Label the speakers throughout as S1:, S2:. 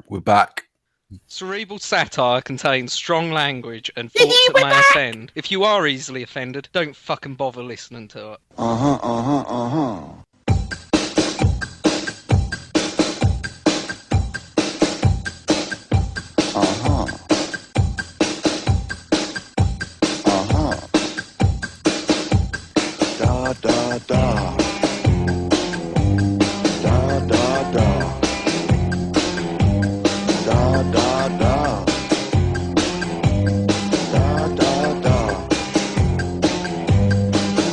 S1: We're back.
S2: Cerebral satire contains strong language and thoughts that may offend. If you are easily offended, don't fucking bother listening to it.
S3: Da da da. Da da da. Da da da. Da da da.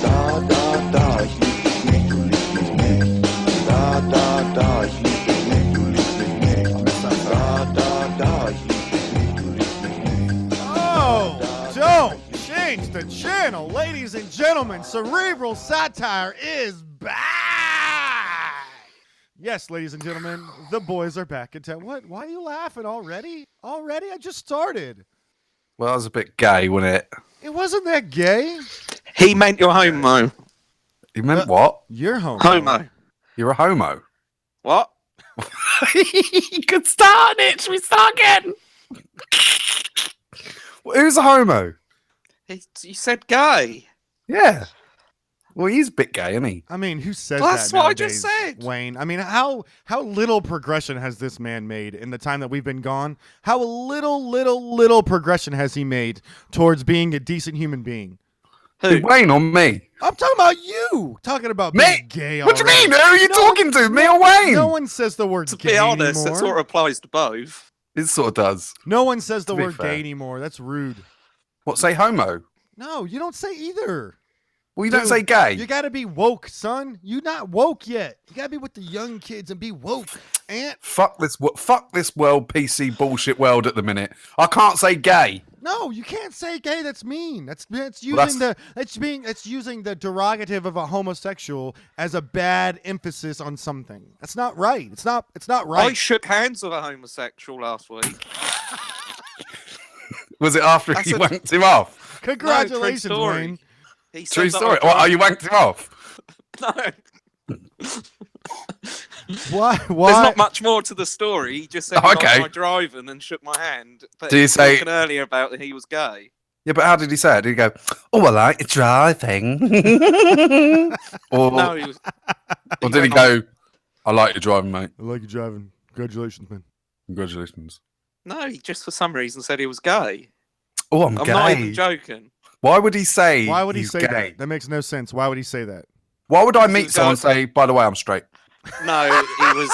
S3: Da da da. Ich lieb dich nicht, du liebst mich nicht. Da da da. Ich lieb dich nicht, du liebst mich nicht. Da da da. Ich lieb dich nicht, du liebst mich nicht.
S4: Oh, don't change the channel, ladies and gentlemen. Cerebral Satire is back. Yes, ladies and gentlemen, the boys are back in town. What? Why are you laughing already? Already? I just started.
S1: Well, that was a bit gay, wasn't it?
S4: It wasn't that gay.
S2: He meant your homo.
S1: You meant what?
S4: You're homo.
S2: Homo.
S1: You're a homo.
S2: What?
S1: You could start it. Should we start again? Who's a homo?
S2: You said gay.
S1: Yeah. Well, he's a bit gay, isn't he?
S4: I mean, who says
S2: Well,
S4: that
S2: that's what I
S4: nowadays,
S2: just said.
S4: Wayne? I mean, how little progression has this man made in the time that we've been gone? How little progression has he made towards being a decent human being?
S2: Who?
S1: Wayne or me?
S4: I'm talking about you. Talking about
S1: Me?
S4: being gay.
S1: What do you
S4: already.
S1: mean? Who are you talking to? Me or Wayne?
S4: No one says the word
S2: To
S4: gay
S2: be honest,
S4: anymore.
S2: that sort of applies to both.
S1: It sort of does.
S4: No one says the
S1: To be
S4: word
S1: fair.
S4: gay anymore. That's rude.
S1: What, say homo?
S4: No, you don't say either.
S1: Well, you don't
S4: Dude,
S1: say gay.
S4: You gotta be woke, son. You not woke yet. You gotta be with the young kids and be woke. And
S1: Fuck this world PC bullshit world at the minute. I can't say gay.
S4: no, you can't say gay. That's mean. That's
S1: Well,
S4: using it's using the derogative of a homosexual as a bad emphasis on something. That's not right. It's not
S2: I
S4: right.
S2: shook hands with a homosexual last week.
S1: Was it after
S2: That's
S1: he
S2: a-
S1: wanked him off?
S4: Congratulations,
S2: No, true story.
S4: Wayne.
S2: He said
S1: True
S2: that
S1: story.
S2: I
S1: What, are
S2: drove-
S1: you wanked him off?
S2: No,
S4: Why?
S2: there's
S4: Why?
S2: not much more to the story. He just said
S1: Oh,
S2: he liked
S1: okay.
S2: my driving and shook my hand. But
S1: Did he
S2: he was
S1: say-
S2: talking earlier about that he was gay?
S1: Yeah, but how did he say it? Did he go, oh, I like your driving? or
S2: No, he was.
S1: or did he
S2: went on-
S1: go, I like your driving, mate.
S4: I like you driving. Congratulations, man.
S1: Congratulations.
S2: No, he just for some reason said he was gay.
S1: Oh, I'm
S2: I'm
S1: gay.
S2: not even joking.
S1: Why would he say
S4: Why would he
S1: he's
S4: say
S1: gay?
S4: that? That makes no sense. Why would he say that?
S1: Why would I
S2: Because
S1: meet
S2: he's
S1: someone and
S2: got-
S1: say, by the way, I'm straight?
S2: No, he was.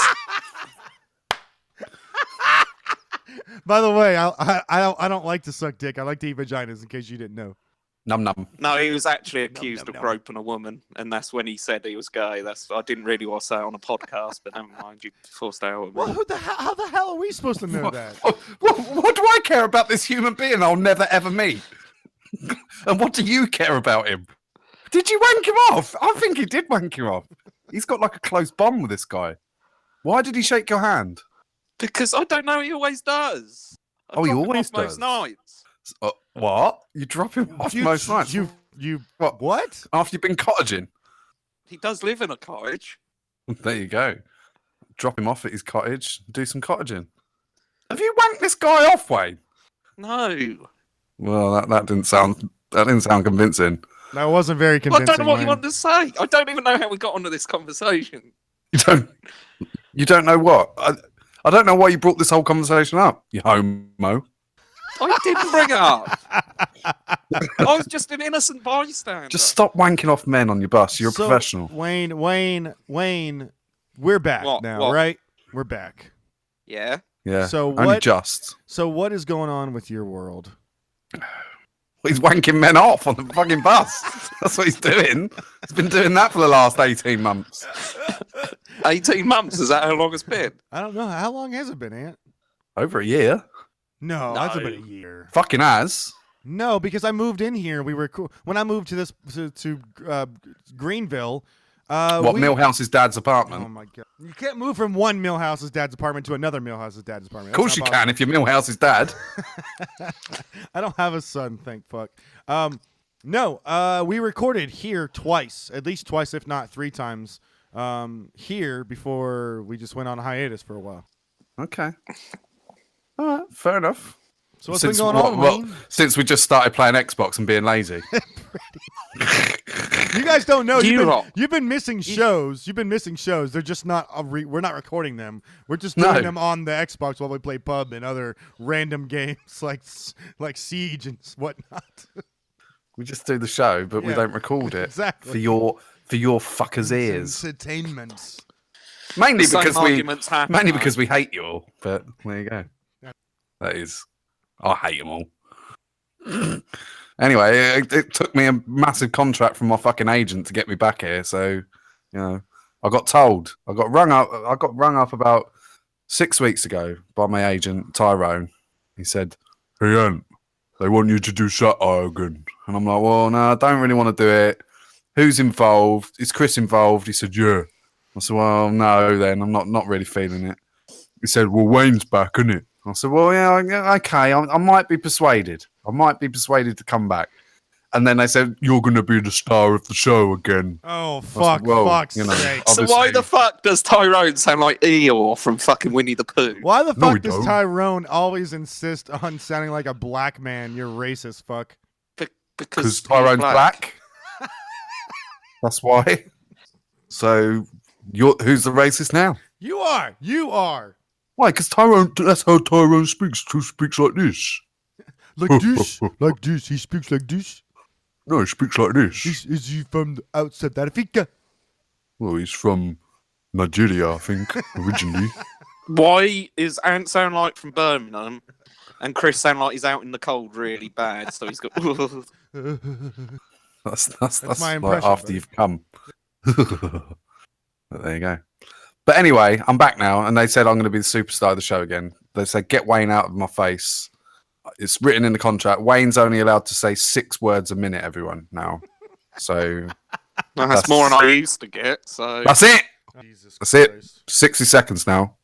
S4: By the way, I don't like to suck dick. I like to eat vaginas. In case you didn't know.
S1: Num num.
S2: No, he was actually accused
S4: num,
S2: of
S4: num.
S2: groping a woman, and that's when he said he was gay. I didn't really want to say it on a podcast, but never mind. You forced it out of me.
S4: Well, how the hell are we supposed to know that?
S1: What do I care about this human being I'll never ever meet? And what do you care about him? Did you wank him off? I think he did wank you off. He's got like a close bond with this guy. Why did he shake your hand?
S2: Because I don't know. He always does. I
S1: Oh, he
S2: drop him
S1: always
S2: off most
S1: does?
S2: nights.
S1: What? You drop him off most nights?
S4: You
S1: What?
S4: what?
S1: After you've been cottaging?
S2: He does live in a cottage.
S1: There you go. Drop him off at his cottage, do some cottaging. Have you wanked this guy off, Wayne?
S2: No.
S1: Well, that didn't sound convincing.
S4: That wasn't very
S2: I
S4: convincing.
S2: don't know what you
S4: Wayne.
S2: want to say. I don't even know how we got onto this conversation.
S1: You don't know what? I don't know why you brought this whole conversation up, you homo.
S2: I didn't bring it up. I was just an innocent bystander.
S1: Just stop wanking off men on your bus. You're a
S4: So,
S1: professional.
S4: Wayne, we're back now,
S2: What?
S4: right? We're back.
S2: Yeah.
S1: Yeah.
S4: So
S1: only
S4: what-
S1: just.
S4: So what is going on with your world?
S1: He's wanking men off on the fucking bus. That's what he's doing. He's been doing that for the last 18 months.
S2: 18 months, is that how long it's been?
S4: I don't know. How long has it been, Ant?
S1: Over a year.
S4: No, that's
S2: No.
S4: been a year.
S1: Fucking has.
S4: No, because I moved in here. We were cool. When I moved to this to Greenville.
S1: Millhouse's dad's
S4: Oh
S1: apartment?
S4: my god! You can't move from one Millhouse's dad's apartment to another Millhouse's dad's apartment.
S1: Of course you can if you're Millhouse's dad.
S4: I don't have a son, thank fuck. No, we recorded here twice, at least twice, if not three times, here before we just went on hiatus for a while.
S1: Okay. All right, fair enough.
S4: So what's been going on, Wayne?
S1: Since we just started playing Xbox and being lazy.
S4: You guys don't know.
S5: You
S4: You've been missing shows. You've been missing shows. They're just not. We're not recording them. We're just doing them on the Xbox while we play pub and other random games like Siege and whatnot.
S1: We just do the show, but we don't record it
S4: exactly
S1: for your fuckers' ears.
S4: Entertainment.
S1: Mainly
S5: The
S1: because
S5: same arguments happen,
S1: mainly
S5: though.
S1: because we hate you all. But there you go. That is, I hate them all. Anyway, it took me a massive contract from my fucking agent to get me back here. So, I got told. I got rung up about 6 weeks ago by my agent Tyrone. He said, "Hey, Ant, they want you to do Satire again." And I'm like, "Well, no, I don't really want to do it. Who's involved? Is Chris involved?" He said, "Yeah." I said, "Well, no, then I'm not really feeling it." He said, "Well, Wayne's back, isn't it?" I said, "Well, yeah, okay. I might be persuaded. I might be persuaded to come back." And then they said, "You're going to be the star of the show again."
S4: Oh, fuck!
S1: Said, well,
S4: fuck's
S1: you know,
S4: sake!
S5: So why the fuck does Tyrone sound like Eeyore from fucking Winnie the Pooh?
S4: Why the
S1: No,
S4: fuck
S1: we
S4: does
S1: don't.
S4: Tyrone always insist on sounding like a black man? You're racist, fuck.
S1: Because Tyrone's black. That's why. So, who's the racist now?
S4: You are. You are.
S1: Why? Because Tyrone. That's how Tyrone speaks. He speaks like this.
S4: Like this. Like this. He speaks like this.
S1: No, he speaks like this.
S4: Is he from outside Africa?
S1: Well, he's from Nigeria, I think, originally.
S5: Why is Ant sound like from Birmingham and Chris sound like he's out in the cold really bad? So he's got.
S1: That's
S4: my
S1: like
S4: impression,
S1: after
S4: buddy.
S1: you've come. But there you go. But anyway, I'm back now, and they said I'm going to be the superstar of the show again. They said, "Get Wayne out of my face." It's written in the contract. Wayne's only allowed to say 6 words a minute, everyone, now. So
S5: That's more than I used to get. So
S1: that's it.
S4: Jesus
S1: That's it.
S4: Christ.
S1: 60 seconds now.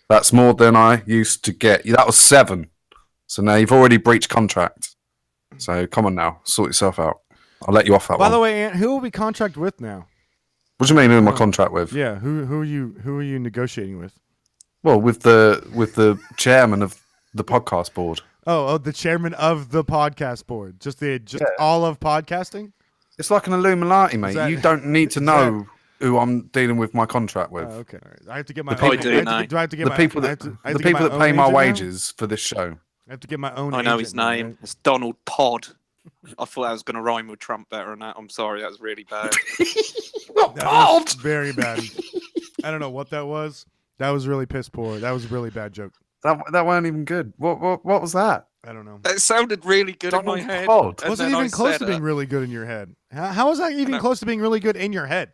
S1: That's more than I used to get. That was 7. So now you've already breached contract. So come on now, sort yourself out. I'll let you off that
S4: By
S1: one.
S4: the way, Ant, who will we contract with now?
S1: What do you mean who am I contract with?
S4: Yeah, who are you negotiating with?
S1: Well, with the chairman of the podcast board.
S4: Oh, the chairman of the podcast board. Just all of podcasting?
S1: It's like an Illuminati, mate.
S4: that-
S1: You don't need to know who I'm dealing with my contract with.
S4: Oh, okay. All right. I have to get my
S1: The people-
S4: own.
S5: I do
S4: I have
S5: know.
S4: to, do I have to get
S1: The
S4: my,
S1: people
S4: I
S1: that
S4: have to- I have
S1: the
S4: to get
S1: people
S4: my
S1: that
S4: own
S1: pay my
S4: agent now?
S1: wages for this show.
S4: I have to get my own.
S5: I know his
S4: agent now,
S5: name.
S4: right?
S5: It's Donald Pod. I thought I was going to rhyme with Trump better than that. I'm sorry, that was really bad.
S1: What
S4: That was very bad. I don't know what that was. That was really piss poor. That was a really bad joke.
S1: That weren't even good. What was that?
S4: I don't know.
S5: That sounded really good
S1: Donald
S5: in my head.
S1: Pod.
S5: and
S4: Wasn't
S5: then I
S4: even close
S5: said
S4: to being
S5: it.
S4: really good in your head. How was that even
S5: know.
S4: close to being really good in your head?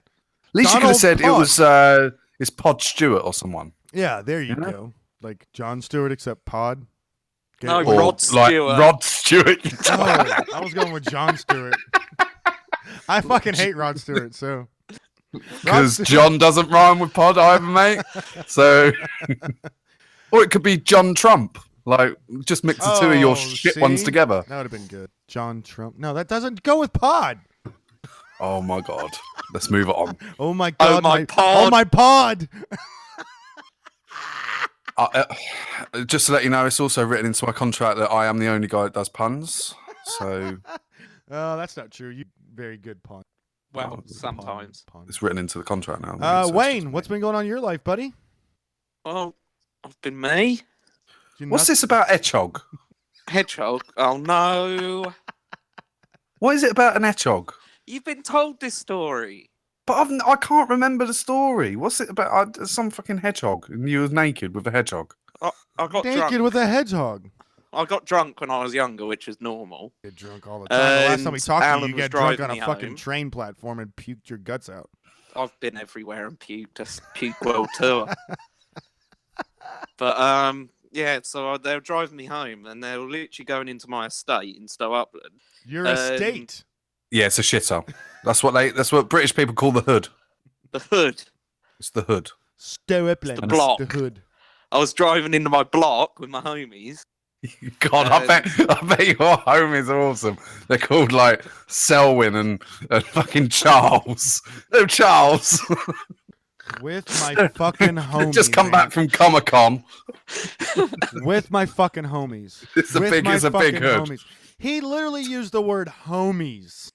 S1: At least you could have
S4: Donald
S1: said it
S4: Pod.
S1: was it's Pod Stewart or someone.
S4: Yeah, there you
S1: Yeah.
S4: go. Like John Stewart, except Pod. Get
S5: No,
S4: it?
S1: Or
S5: Rod
S1: like
S5: Stewart.
S1: Rod Stewart. you
S4: Oh,
S1: don't-
S4: I was going with John Stewart. I fucking hate Rod Stewart, so. Rod
S1: Because
S4: Stewart-
S1: John doesn't rhyme with Pod either, mate. So, or it could be John Trump. Like, just mix the two of your
S4: Oh,
S1: shit ones
S4: see?
S1: together.
S4: That would have been good. John Trump. No, that doesn't go with Pod.
S1: Oh my god. Let's move on.
S4: Oh my god.
S5: my pod.
S4: Oh my pod.
S1: Just to let you know, it's also written into my contract that I am the only guy that does puns. So
S4: Oh, that's not true. You very good pun.
S5: Well,
S1: Oh,
S5: sometimes.
S4: Pun.
S1: it's written into the contract now. So it's
S4: Wayne,
S1: just-
S4: what's been going on in your life, buddy?
S5: Well, I've been me.
S1: What's this about hedgehog?
S5: Hedgehog. Oh no.
S1: What is it about an hedgehog?
S5: You've been told this story.
S1: But I can't remember the story. What's it about? Some fucking hedgehog, and you was naked with a hedgehog.
S5: I got
S4: Naked
S5: drunk.
S4: with a hedgehog.
S5: I got drunk when I was younger, which is normal.
S4: Get drunk all the time. The last time we
S5: And
S4: talked to you,
S5: Alan
S4: you
S5: was
S4: get drunk on
S5: driving
S4: a
S5: me
S4: fucking
S5: home.
S4: train platform and puked your guts out.
S5: I've been everywhere and puked. Just puke world tour. But yeah. So they were driving me home, and they were literally going into my estate in Stow Upland.
S4: Your estate.
S1: Yeah, it's a shitter. That's what British people call the hood.
S5: The hood.
S1: It's the hood.
S4: Stow Upland.
S5: The block.
S4: The hood.
S5: I was driving into my block with my homies.
S1: God, I bet your homies are awesome. They're called like Selwyn and fucking Charles. No, Charles.
S4: With my fucking homies.
S1: Just come back from Comic-Con.
S4: With my fucking homies.
S1: It's a
S4: With
S1: big,
S4: my
S1: it's a big
S4: fucking
S1: hood.
S4: homies. He literally used the word homies.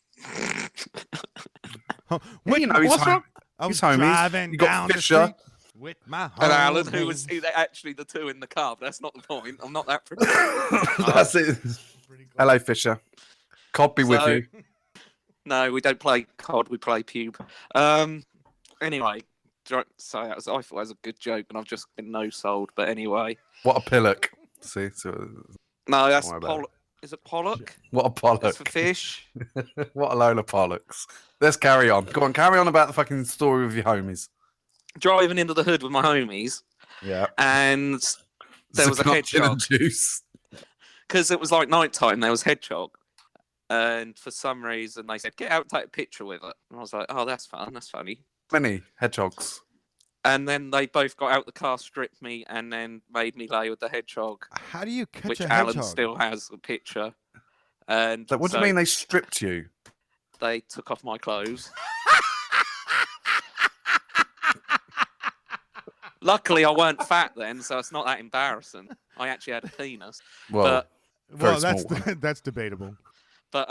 S4: With,
S1: You know, he's
S4: what's
S1: home.
S4: wrong? I was
S1: He's homies.
S4: driving
S1: You got
S4: down the
S1: Fisher.
S4: street with my homies.
S5: And Alan, who was actually the two in the car, but that's not the point. I'm not that prepared.
S1: That's it. Hello, Fisher. COD be with
S5: So-
S1: you.
S5: No, we don't play COD, we play Pube. Anyway, so I thought it was a good joke, and I've just been no-sold. But anyway,
S1: What a pillock. See? So,
S5: no, that's
S1: Don't worry about
S5: pollock. Is it pollock?
S1: what a
S5: That's
S1: pollock.
S5: for fish.
S1: What a load of pollocks. Let's carry on. Go on, carry on about the fucking story with your homies.
S5: Driving into the hood with my homies,
S1: Yeah.
S5: and there was a
S1: Sipping on gin and
S5: hedgehog.
S1: juice.
S5: Because it was like night time, there was hedgehog. And for some reason, they said, get out and take a picture with it. And I was like, oh, that's fun. That's funny.
S1: Many hedgehogs.
S5: And then they both got out the car, stripped me, and then made me lay with the hedgehog,
S4: How do you catch
S5: which
S4: a
S5: Alan
S4: hedgehog?
S5: still has a picture. And
S1: So what do
S5: so
S1: you mean they stripped you?
S5: they took off my clothes. Luckily, I weren't fat then, so it's not that embarrassing. I actually had a penis.
S1: Well,
S4: Well,
S1: very
S4: that's
S1: small
S4: that's debatable.
S5: But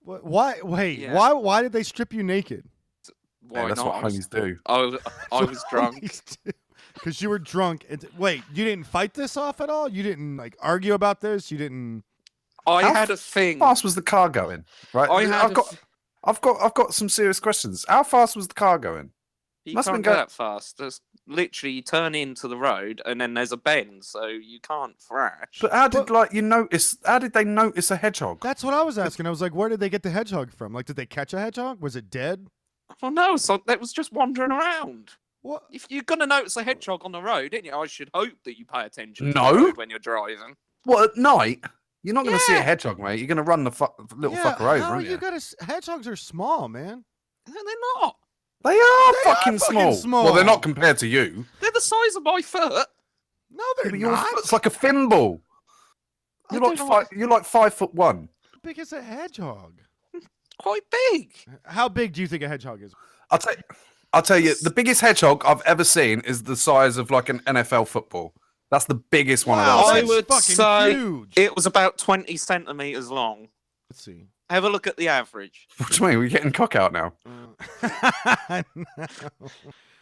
S4: Why? Wait,
S5: Yeah.
S4: why did they strip you naked?
S5: why
S1: yeah, that's
S5: not?
S1: what homies do.
S5: I was drunk.
S4: Because you were drunk. Wait, you didn't fight this off at all? You didn't like argue about this? You didn't?
S5: I
S1: How
S5: had a thing.
S1: How fast was the car going? Right.
S5: I had
S1: I've got some serious questions. How fast was the car going?
S5: You
S1: Must have
S5: can't
S1: been
S5: go
S1: go-
S5: that fast. There's literally you turn into the road and then there's a bend, so you can't thrash.
S1: But how did like you notice? How did they notice a hedgehog?
S4: That's what I was asking. I was like, where did they get the hedgehog from? Like, did they catch a hedgehog? Was it dead?
S5: Well, no, so that was just wandering around.
S4: What?
S5: If you're gonna notice a hedgehog on the road, didn't you? I should hope that you pay attention. To
S1: No.
S5: the road when you're driving.
S1: What at night? You're not going to see a
S5: Yeah.
S1: hedgehog, mate. You're going to run the little
S4: Yeah,
S1: fucker over,
S4: how
S1: aren't
S4: you
S1: you?
S4: gotta? Hedgehogs are small, man.
S5: No, they're not.
S1: They are
S4: They are
S1: fucking
S4: fucking
S1: small. Well, they're
S4: small.
S1: not compared to you.
S5: They're the size of my foot.
S4: No,
S1: Yeah,
S4: they're
S1: but your
S4: not.
S1: foot's like a thimble.
S5: I
S1: You're
S5: don't
S1: like
S5: know
S1: five. You're like 5'1".
S4: How big is a hedgehog?
S5: Quite big.
S4: How big do you think a hedgehog is?
S1: I'll tell you, the biggest hedgehog I've ever seen is the size of like an NFL football. That's the biggest one
S4: Wow,
S1: I've
S5: I
S1: ever
S4: that's
S1: seen.
S5: would
S4: fucking
S5: say
S4: huge.
S5: It was about 20 centimeters long.
S4: Let's see.
S5: Have a look at the average.
S1: What do you mean? We're getting cock out now.
S4: No.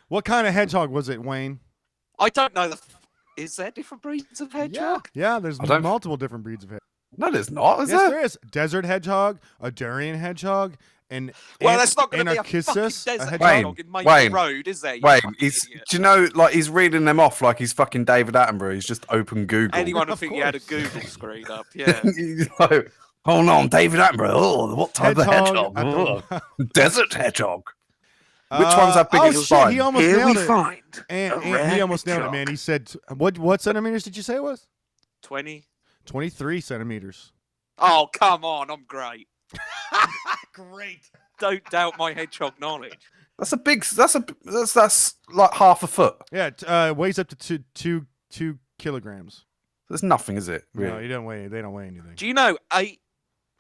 S4: What kind of hedgehog was it, Wayne?
S5: I don't know. Is there different breeds of hedgehog?
S4: Yeah, there's
S1: I don't-
S4: multiple different breeds of hedgehog.
S1: No, there's not. Is
S4: Yes,
S1: there?
S4: there is. Desert hedgehog, a durian hedgehog, and
S5: Well, that's not going to be a fucking
S4: Anarchissus,
S5: desert
S4: hedgehog.
S5: hedgehog in Maple
S1: Wayne,
S5: Road, is there? You
S1: Wait,
S5: fucking
S1: he's.
S5: idiot.
S1: Do you know? Like he's reading them off like he's fucking David Attenborough. He's just open Google.
S5: Anyone would
S4: Of
S5: think he had a
S4: course.
S5: Google screen up. Yeah.
S1: He's like, hold on, David Attenborough. Oh, what type of hedgehog?
S4: I don't-
S1: Desert hedgehog. Which one's that
S4: oh,
S1: biggest
S4: shit,
S1: spine?
S4: he almost
S5: Here we
S4: nailed it.
S5: find
S4: And
S5: a
S4: he
S5: red
S4: almost nailed it, man.
S5: hedgehog.
S4: He said, what centimeters did you say it was?
S5: 20.
S4: 23 centimeters.
S5: Oh, come on. I'm great.
S4: Great.
S5: Don't doubt my hedgehog knowledge.
S1: That's a big. That's like half a foot.
S4: Yeah, it weighs up to two kilograms.
S1: That's nothing, is it?
S4: No,
S1: Really?
S4: you don't weigh. They don't weigh anything.
S5: Do you know 8?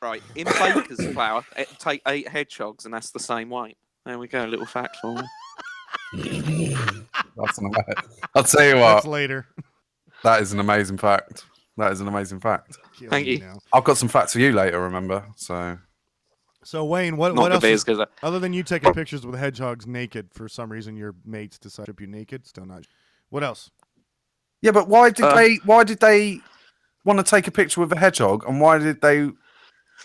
S5: Right, in baker's flour, it'd take 8 hedgehogs, and that's the same weight. There we go. Little fact for you.
S1: That's an I'll tell you
S4: That's
S1: what.
S4: later.
S1: That is an amazing fact. That is an amazing fact.
S4: Killing
S5: Thank
S4: me
S5: you.
S4: now.
S1: I've got some facts for you later. Remember? So
S4: So Wayne, what
S5: Not the
S4: else?
S5: beers,
S4: Is,
S5: because
S4: other than you taking pictures with hedgehogs naked, for some reason your mates decide to strip you naked. Still not. What else?
S1: yeah, but why did they? Why did they want to take a picture with a hedgehog, and why did they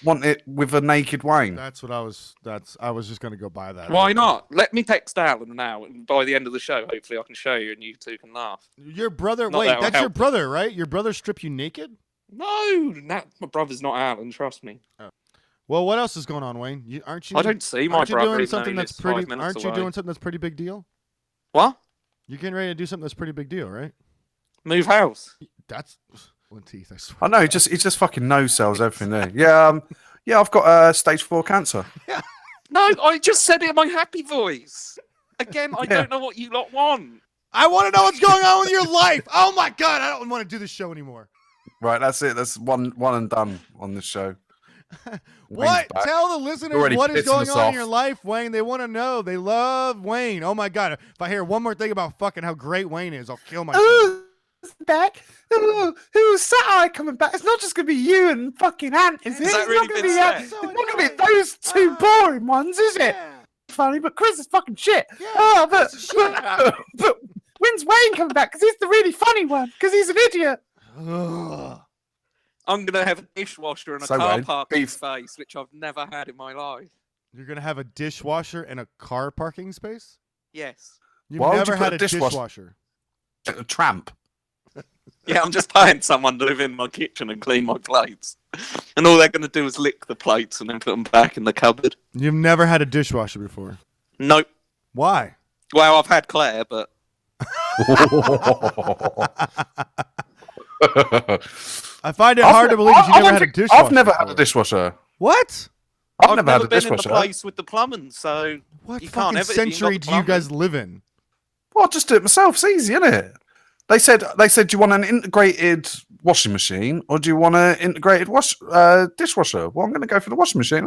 S1: want it with a naked Wayne?
S4: That's what I was. I was just gonna go by that.
S5: why not? Let me text Alan now, and by the end of the show, hopefully I can show you, and you two can laugh.
S4: Your brother.
S5: Not
S4: Wait,
S5: that will
S4: that's your
S5: help.
S4: brother, right? Your brother strip you naked?
S5: No, my brother's not Alan. Trust me.
S4: Well, what else is going on, Wayne? Aren't you?
S5: I don't see my
S4: Aren't you
S5: brother.
S4: doing
S5: even
S4: something
S5: though he
S4: that's
S5: lives 5
S4: pretty?
S5: minutes
S4: Aren't you
S5: away.
S4: doing something that's pretty big deal?
S5: What?
S4: You're getting ready to do something that's pretty big deal, right?
S5: Move house.
S4: That's one teeth. I swear.
S1: I know. He just fucking no sells everything there. Yeah. Yeah. I've got stage 4 cancer.
S5: No, I just said it in my happy voice. Again, I
S1: Yeah.
S5: don't know what you lot want.
S4: I want to know what's going on with your life. Oh my god, I don't want to do this show anymore.
S1: Right. That's it. That's one and done on this show.
S4: What?
S1: back.
S4: Tell the listeners
S1: Already
S4: what is
S1: pissing
S4: going
S1: us
S4: on in
S1: off.
S4: your life, Wayne. They want to know. They love Wayne. Oh my God. If I hear one more thing about fucking how great Wayne is, I'll kill myself.
S1: Oh, back. Oh, who's Satire coming back? It's not just going to be you and fucking Ant, is it?
S5: Has that
S1: It's
S5: really
S1: not going
S5: been
S1: to be
S5: said?
S1: It's not going to be those two boring ones, is it?
S4: Yeah.
S1: Funny, but Chris is fucking shit.
S4: Yeah,
S1: Oh, but when's Wayne coming back? Because he's the really funny one. Because he's an idiot.
S4: Ugh.
S5: I'm gonna have a dishwasher and a
S1: So,
S5: car
S1: Wayne,
S5: parking
S1: beef.
S5: space, which I've never had in my life.
S4: You're gonna have a dishwasher and a car parking space?
S5: Yes.
S4: You've
S1: Why would
S4: never
S1: you put
S4: had
S1: a
S4: a
S1: dishwasher?
S4: dishwasher.
S1: A tramp.
S5: Yeah, I'm just paying someone to live in my kitchen and clean my plates, and all they're gonna do is lick the plates and then put them back in the cupboard.
S4: You've never had a dishwasher before.
S5: Nope.
S4: Why?
S5: Well, I've had Claire, but
S4: I find it hard to believe you never had a dishwasher.
S1: I've never had a
S4: before.
S1: dishwasher.
S4: What?
S1: I've never had a
S5: been in
S1: dishwasher.
S5: the place with the plumbing, so
S4: What
S5: You can't
S4: fucking
S5: have it if you ain't got
S4: century
S5: the
S4: do you guys
S5: plumbing.
S4: live in?
S1: Well, I'll just do it myself. It's easy, isn't it? They said, do you want an integrated washing machine or do you want an integrated dishwasher? Well, I'm going to go for the washing machine.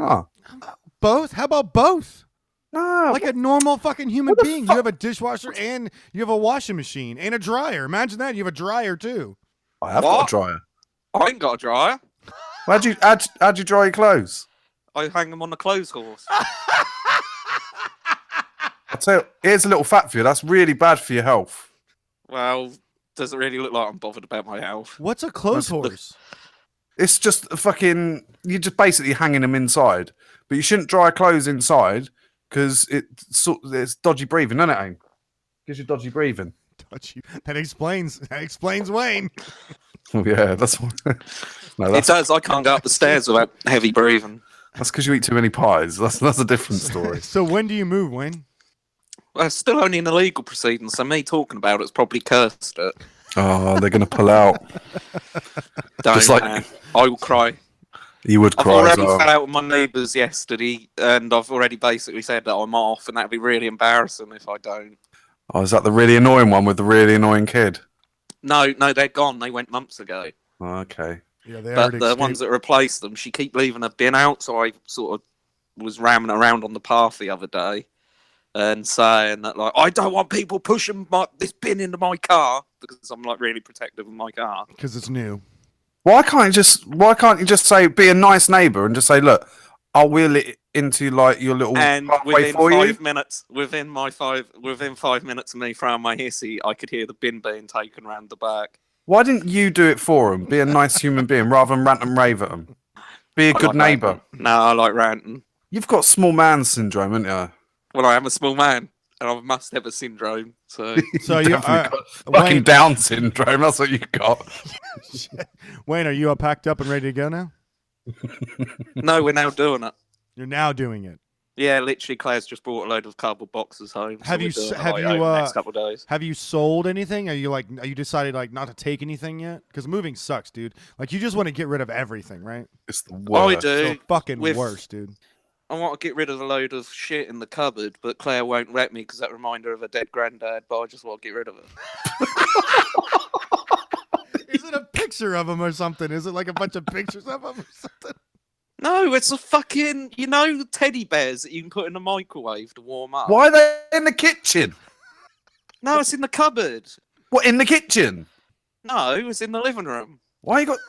S4: Both? How about both?
S1: No,
S4: Like a normal fucking human
S1: What the
S4: being.
S1: fuck?
S4: You have a dishwasher and you have a washing machine and a dryer. Imagine that. You have a dryer too.
S1: I have got a
S5: What?
S1: dryer.
S5: I ain't got a dryer.
S1: How'd you dry your clothes?
S5: I hang them on the clothes horse.
S1: I'll tell you, here's a little fact for you. That's really bad for your health.
S5: Well, doesn't really look like I'm bothered about my health.
S4: What's a clothes
S1: That's-
S4: horse?
S1: It's just a fucking. You're just basically hanging them inside, but you shouldn't dry clothes inside because it's dodgy breathing, isn't it? Aim? Gives you dodgy breathing.
S4: Touch you. That explains Wayne.
S1: Oh yeah, that's what. No,
S5: It
S1: that's
S5: does. I can't go up the stairs without heavy breathing.
S1: because you eat too many pies. That's a different story.
S4: So when do you move, Wayne?
S5: Well, it's still only in the legal proceedings, so me talking about it's probably cursed it.
S1: Oh, they're gonna pull out.
S5: Don't,
S1: Just like-
S5: man. I will cry.
S1: You would
S5: I've
S1: cry as
S5: already
S1: well.
S5: fell out with my neighbours yesterday, and I've already basically said that I'm off, and that'd be really embarrassing if I don't.
S1: Oh, is that the really annoying one with the really annoying kid?
S5: No, they're gone. They went months ago.
S1: Oh, okay.
S4: Yeah, they
S5: But the ones that replaced them, she keep leaving her bin out, so I sort of was ramming around on the path the other day and saying that, like, I don't want people pushing this bin into my car because I'm, like, really protective of my car.
S4: because it's new.
S1: Why can't you just say be a nice neighbour and just say, look, I'll wheel it into like your little
S5: And
S1: pathway
S5: within
S1: for you?
S5: 5 minutes, within 5 minutes of me throwing my hissy, I could hear the bin being taken round the back.
S1: Why didn't you do it for him? Be a nice human being rather than rant and rave at them. Be a
S5: I
S1: good
S5: like
S1: neighbour.
S5: ranting. No, I like ranting.
S1: You've got small man syndrome, haven't you?
S5: Well, I am a small man, and I must have a syndrome. So
S4: So you
S1: Definitely got fucking
S4: Wayne,
S1: Down syndrome. That's what you got.
S4: Wayne, are you all packed up and ready to go now?
S5: no, we're now doing it.
S4: You're now doing it.
S5: Yeah, literally, Claire's just brought a load of cardboard boxes home.
S4: Have
S5: we're
S4: you
S5: doing it,
S4: have
S5: like,
S4: you,
S5: over the next couple of days?
S4: Have you sold anything? Are you decided like not to take anything yet? Because moving sucks, dude. Like you just want to get rid of everything, right?
S1: It's the
S5: I
S1: worst.
S5: do.
S4: So fucking
S5: with-
S4: worst, dude.
S5: I want to get rid of a load of shit in the cupboard, but Claire won't let me because that reminder of a dead granddad. But I just want to get rid of it.
S4: Is it a picture of him or something? Is it like a bunch of pictures of him or something?
S5: No, it's a fucking teddy bears that you can put in the microwave to warm up.
S1: Why are they in the kitchen?
S5: No, it's in the cupboard.
S1: What, in the kitchen?
S5: No, it's in the living room.
S1: Why you got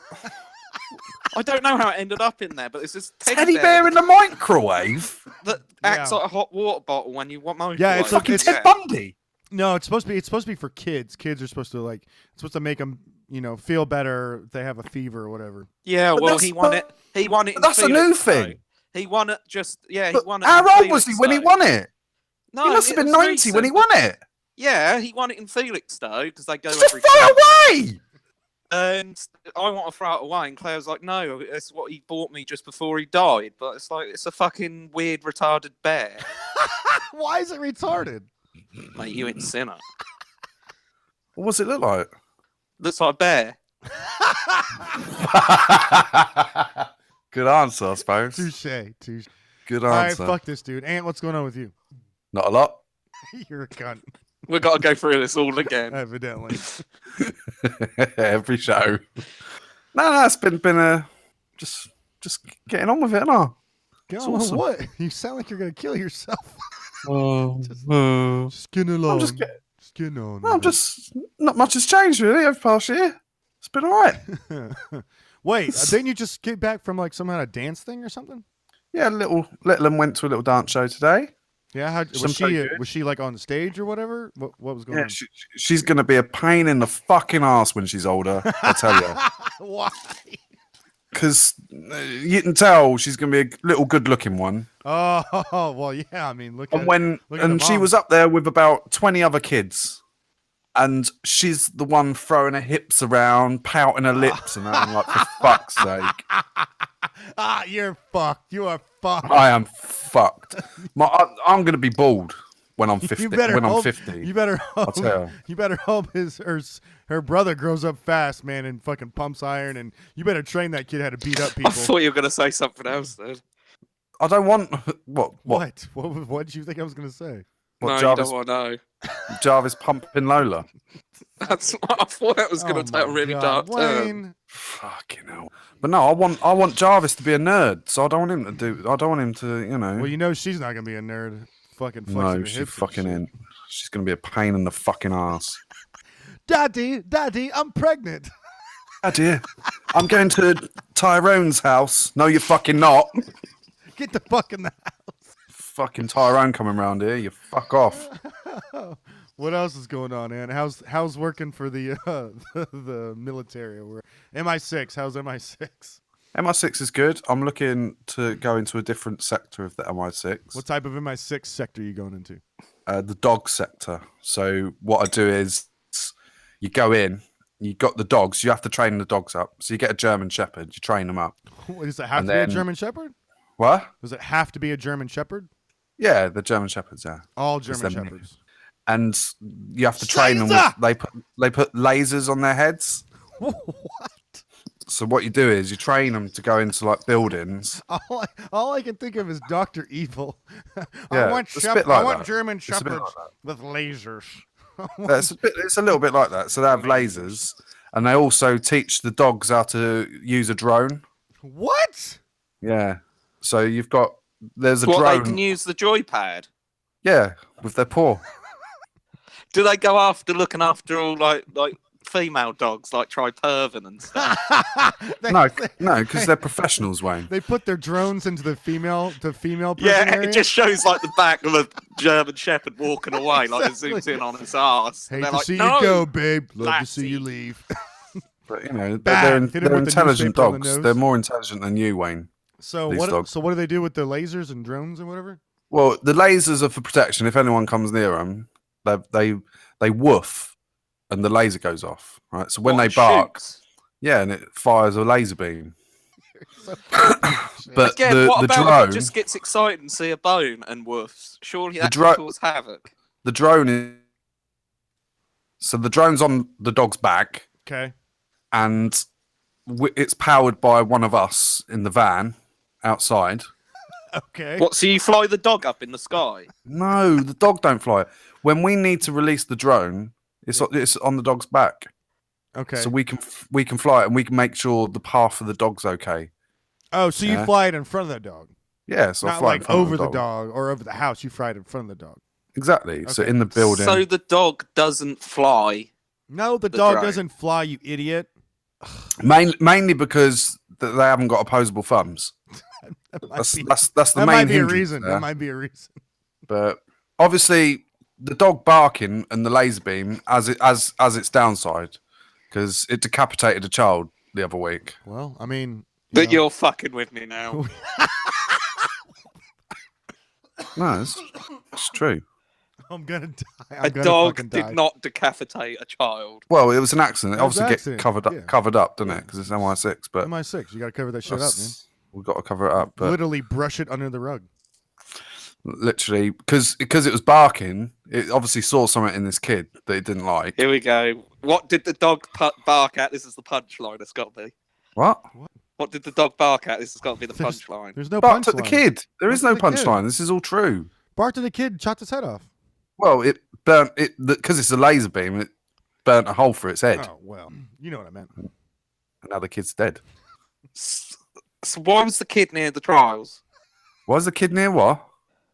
S5: I don't know how it ended up in there, but it's this
S1: teddy bear in the microwave?
S5: that acts
S4: Yeah.
S5: like a hot water bottle when you want microwave.
S4: Yeah, it's like-
S1: Fucking Ted Bundy.
S4: No, it's supposed to be for kids. Kids are supposed to it's supposed to make them, feel better if they have a fever or whatever.
S5: Yeah,
S1: But
S5: well,
S1: that's-
S5: he won it. He won it. In
S1: That's a new
S5: Felix, though.
S1: thing.
S5: He won it. He
S1: But
S5: won it.
S1: how
S5: in
S1: old was he
S5: Felix,
S1: when he
S5: though.
S1: won it?
S5: No,
S1: He must have
S5: it
S1: been
S5: was
S1: 90 when he
S5: recent.
S1: won it.
S5: Yeah, he won it in Felix though, because they go
S1: Just
S5: every.
S1: throw it away.
S5: And I want to throw it away, and Claire's like, "No, it's what he bought me just before he died." But it's like it's a fucking weird, retarded bear.
S4: Why is it retarded?
S5: Mate, you ain't seen it.
S1: What does it look like?
S5: Looks like a bear.
S1: Good answer, I suppose.
S4: Touche.
S1: Good
S4: All right,
S1: answer.
S4: fuck this, dude. Ant, what's going on with you?
S1: Not a lot.
S4: You're a cunt,
S5: We've got to go through this all again.
S4: evidently.
S1: Every show. No, it's been a just just getting on with it, aren't
S4: Get
S1: It's
S4: on with
S1: awesome.
S4: what? You sound like you're gonna kill yourself.
S1: I?
S4: Just getting along.
S1: just getting-
S4: Just getting on.
S1: I'm just not much has changed really over the past year. It's been all right.
S4: Wait, didn't you just get back from like some kind of dance thing or something?
S1: Yeah, little one went to a little dance show today.
S4: Yeah, how,
S1: Some so good.
S4: was she like on stage or whatever? What was going
S1: Yeah,
S4: on?
S1: she's going to be a pain in the fucking ass when she's older. I tell you,
S4: Why?
S1: because you can tell she's going to be a little good-looking one.
S4: Oh well, yeah. I mean, look.
S1: And she was up there with about 20 other kids, and she's the one throwing her hips around, pouting her lips, and I'm like, for fuck's sake.
S4: You're fucked. You are fucked.
S1: I am fucked. I'm going to be bald when I'm 50.
S4: You better
S1: when I'm
S4: hope,
S1: 50.
S4: You better
S1: I'll
S4: hope.
S1: tell you.
S4: You better hope her brother grows up fast, man, and fucking pumps iron, and you better train that kid how to beat up
S5: I
S4: people.
S5: thought you were gonna say something else then.
S1: I don't want what
S4: What did you think I was gonna say?
S5: No,
S1: Jarvis,
S5: you don't want to know.
S1: Jarvis pumping Lola.
S5: That's what I thought that was gonna take a really dark turn.
S4: Wayne.
S1: Fucking hell. But no, I want Jarvis to be a nerd, so I don't want him to, you know.
S4: Well, you know she's not gonna be a nerd. Fucking flexing
S1: No,
S4: her
S1: she's
S4: hips and
S1: fucking
S4: shit.
S1: in. She's gonna be a pain in the fucking ass.
S4: Daddy, I'm pregnant.
S1: Daddy, I'm going to Tyrone's house. No, you're fucking not.
S4: Get the fuck in the house.
S1: Fucking Tyrone coming round here. You fuck off.
S4: What else is going on, man? How's working for the the military? Or MI6? How's MI6?
S1: MI6 is good. I'm looking to go into a different sector of the MI6.
S4: What type of MI6 sector are you going into?
S1: The dog sector. So what I do is you go in, you got the dogs, you have to train the dogs up. So you get a German Shepherd, you train them up.
S4: Does it have
S1: And
S4: to be a
S1: then-
S4: German Shepherd?
S1: What?
S4: Does it have to be a German Shepherd?
S1: Yeah, the German Shepherds, yeah.
S4: All
S1: Because
S4: German
S1: they're
S4: Shepherds.
S1: And you have to train them
S4: Caesar!
S1: with, they put lasers on their heads.
S4: What?
S1: So what you do is you train them to go into like buildings.
S4: All I can think of is Dr. Evil. I
S1: Yeah,
S4: want
S1: it's a bit like that.
S4: German
S1: It's a bit
S4: Shepherds
S1: like that.
S4: with lasers.
S1: It's a little bit like that. So they have lasers, and they also teach the dogs how to use a drone.
S4: What?
S1: Yeah. So there's a
S5: What,
S1: drone.
S5: they can use the joypad?
S1: Yeah, with their paw.
S5: Do they go after looking after all like female dogs like Tripervin and stuff?
S1: No, because they're professionals, Wayne.
S4: They put their drones into the female person
S5: Yeah,
S4: area?
S5: it just shows like the back of a German Shepherd walking away, like it
S4: Exactly.
S5: zooms in on his ass.
S4: Hate
S5: And they're
S4: to
S5: like,
S4: see
S5: no!
S4: you go, babe. Love to see
S5: lassie."
S4: you leave.
S1: But you know,
S4: Bang! Hit him
S1: they're
S4: with the
S1: intelligent
S4: newspaper on the
S1: dogs.
S4: nose.
S1: They're more intelligent than you, Wayne.
S4: So
S1: These
S4: what?
S1: dogs.
S4: So what do they do with the lasers and drones and whatever?
S1: Well, the lasers are for protection. If anyone comes near them, they woof, and the laser goes off. Right. So when
S5: What,
S1: they
S5: it
S1: bark,
S5: shoots?
S1: yeah, and it fires a laser beam.
S4: So
S1: But
S5: Again, what
S1: the
S5: about if
S1: drone,
S5: it just gets excited and see a bone and woofs? Surely that
S1: dro-
S5: can cause havoc.
S1: the drone is. So the drone's on the dog's back,
S4: okay.
S1: and it's powered by one of us in the van outside.
S4: Okay.
S5: What? So you fly the dog up in the sky?
S1: No, the dog don't fly. When we need to release the drone, it's on the dog's back,
S4: Okay.
S1: so we can fly it and we can make sure the path of the dog's okay.
S4: Oh, so you
S1: Yeah.
S4: fly it in front of the dog,
S1: Yeah, so I
S4: not
S1: fly in
S4: like
S1: front of
S4: over the dog or over the house. You fly it in front of the dog.
S1: Exactly. So
S4: Okay.
S1: in the building.
S5: So the dog doesn't fly.
S4: No, the
S5: The
S4: dog
S5: drone.
S4: doesn't fly. You idiot.
S1: Mainly because they haven't got opposable thumbs.
S4: That might
S1: That's
S4: be-
S1: that's the
S4: that
S1: main
S4: might be a
S1: hindrance
S4: reason.
S1: there.
S4: That might be a reason.
S1: But obviously, the dog barking and the laser beam as its downside, because it decapitated a child the other week.
S4: Well, I mean,
S5: But you're fucking with me now.
S1: No, it's true.
S4: I'm gonna die.
S5: A
S4: I'm gonna
S5: dog
S4: fucking die.
S5: did not decapitate a child.
S1: Well, it was an accident. It
S4: It was
S1: obviously
S4: an
S1: get
S4: accident,
S1: covered up,
S4: yeah.
S1: didn't it? Because it's MI6. But
S4: MI6. You gotta cover that shit up, man.
S1: we've got to cover it up. But
S4: Literally brush it under the rug.
S1: literally, because it was barking, it obviously saw something in this kid that it didn't like.
S5: Here we go. What did the dog bark at? This is the punchline. It's got to be.
S1: What?
S5: What did the dog bark at? This has got to be the
S4: There's-
S5: punchline.
S4: There's no
S1: Barked at the
S4: punchline.
S1: kid. There is no
S4: Barked at the kid.
S1: punchline. This is all true.
S4: Barked at the kid, chopped his head off.
S1: Well, it burnt it because it's a laser beam. It burnt a hole through its head,
S4: Oh well, you know what I meant.
S1: and now the kid's dead.
S5: So why was the kid near the trials?
S1: Why is the kid near what?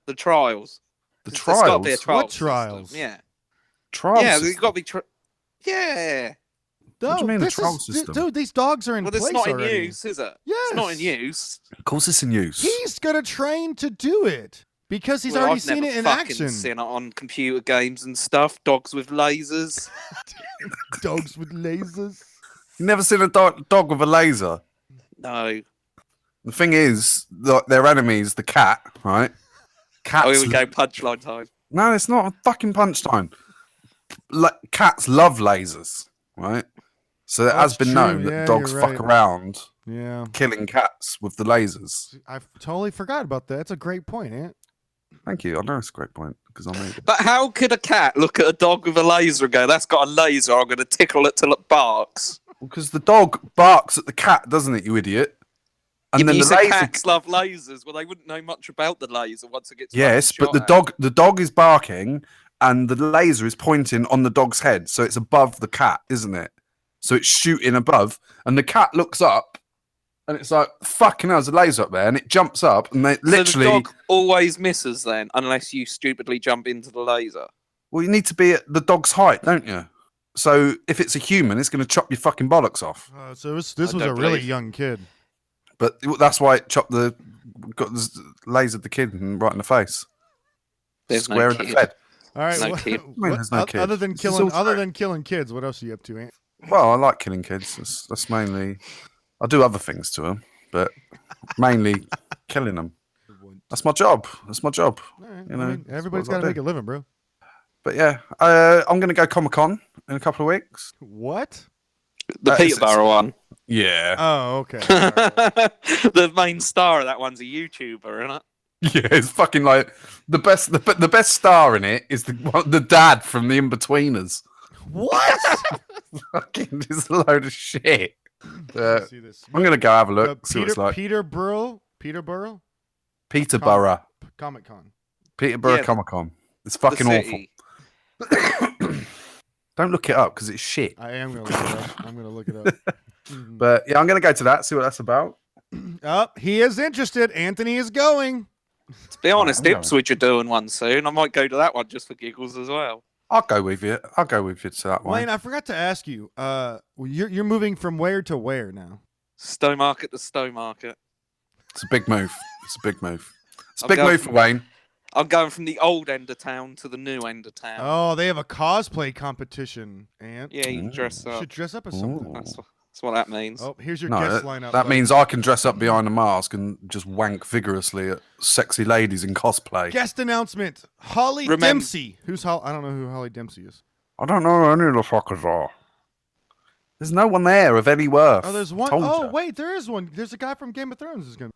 S5: The trials.
S1: The
S5: There's got to be a
S1: trials?
S5: trial
S4: What trials?
S5: system. Yeah.
S1: Trial
S5: Yeah,
S1: system?
S5: there's got to be. Yeah.
S1: What do you mean, the
S4: this
S1: trial
S4: is,
S1: system?
S4: dude, these dogs are in
S5: Well,
S4: place
S5: it's not
S4: already.
S5: in use, is it?
S4: Yes.
S5: It's not in use.
S1: Of course it's in use.
S4: He's gonna train to do it because he's
S5: Well,
S4: already
S5: I've
S4: seen
S5: never
S4: it in
S5: fucking
S4: action.
S5: seen it on computer games and stuff. Dogs with lasers.
S4: Dogs with lasers.
S1: You never seen a dog with a laser?
S5: No.
S1: The thing is, their enemy is the cat, right? Cats.
S5: Oh, here we go. Punchline time.
S1: No, it's not a fucking punchline. Cats love lasers, right? So it has
S4: That's
S1: been
S4: true.
S1: known that
S4: Yeah,
S1: dogs
S4: you're
S1: fuck
S4: right.
S1: around
S4: Yeah,
S1: killing cats with the lasers.
S4: I totally forgot about that. That's a great point, Ant.
S1: Thank you. I know it's a great point because I made it.
S5: But how could a cat look at a dog with a laser and go, "That's got a laser. I'm going to tickle it till it barks"?
S1: Because the dog barks at the cat, doesn't it, you idiot? And
S5: Yeah,
S1: then
S5: you
S1: the
S5: said
S1: laser.
S5: cats love lasers. Well, they wouldn't know much about the laser once it gets.
S1: Yes,
S5: fucking
S1: but the
S5: shot at.
S1: dog is barking, and the laser is pointing on the dog's head, so it's above the cat, isn't it? So it's shooting above, and the cat looks up, and it's like, "Fucking hell, there's a laser up there," and it jumps up, and they literally.
S5: So the dog always misses then, unless you stupidly jump into the laser.
S1: Well, you need to be at the dog's height, don't you? So if it's a human, it's going to chop your fucking bollocks off.
S4: So this
S5: I
S4: was a
S5: don't
S4: really
S5: believe-
S4: young kid.
S1: But that's why it lasered the kid right in the face,
S5: There's no
S1: square in the
S5: kid.
S1: head.
S4: All right.
S5: No
S4: what-
S5: kid.
S1: Wait, there's no kid.
S4: Other than
S1: This is
S4: killing,
S1: all
S4: other
S1: true.
S4: than killing kids, what else are you up to, Ant?
S1: Well, I like killing kids. That's mainly. I do other things to them, but mainly killing them. That's my job. That's my job.
S4: All right.
S1: You
S4: I
S1: know,
S4: mean,
S1: that's
S4: everybody's
S1: what I
S4: got to make
S1: do.
S4: a living, bro.
S1: But yeah, I'm going to go Comic-Con in a couple of weeks.
S4: What?
S5: The
S1: It's-
S5: Peterborough one.
S1: Yeah.
S4: Oh, okay. All right.
S5: The main star of that one's a YouTuber, isn't it?
S1: Yeah, it's fucking like the best. The best star in it is the dad from the In-Betweeners.
S4: What?
S1: Fucking just a load of shit.
S4: Let's see this.
S1: I'm gonna go have a look. See what it's like.
S4: Peterborough
S1: Peterborough.
S4: Comic Con.
S1: Peterborough
S5: Yeah,
S1: Comic Con. It's
S5: The
S1: fucking awful.
S5: city.
S1: Don't look it up because it's shit.
S4: I am gonna look it up. I'm gonna look it up. Mhm.
S1: But yeah, I'm gonna go to that. See what that's about.
S4: Oh, he is interested. Anthony is going.
S5: To be honest,
S1: I'm going.
S5: Ipswich are doing one soon. I might go to that one just for giggles as well.
S1: I'll go with you. I'll go with you to that one.
S4: Wayne, I forgot to ask you. You're moving from where to where now?
S5: Stowmarket to Stowmarket.
S1: It's a big move. It's a big move. It's a
S5: I'll
S1: big
S5: go
S1: move for Wayne.
S5: I'm going from the old end of town to the new end of town.
S4: Oh, they have a cosplay competition, and
S5: Yeah, you can dress
S4: you
S5: up.
S4: should dress up as something.
S1: Ooh.
S5: That's what that means.
S4: Oh, here's your
S1: No,
S4: guest
S1: that,
S4: lineup.
S1: that
S4: buddy.
S1: means I can dress up behind a mask and just wank vigorously at sexy ladies in cosplay.
S4: guest announcement: Holly
S5: Remem-
S4: Dempsey. Who's Holly? I don't know who Holly Dempsey is.
S1: I don't know who any of the fuckers are. There's no one there of any worth.
S4: Oh, there's one.
S1: Told
S4: Oh,
S1: ya.
S4: wait, there is one. There's a guy from Game of Thrones who's gonna.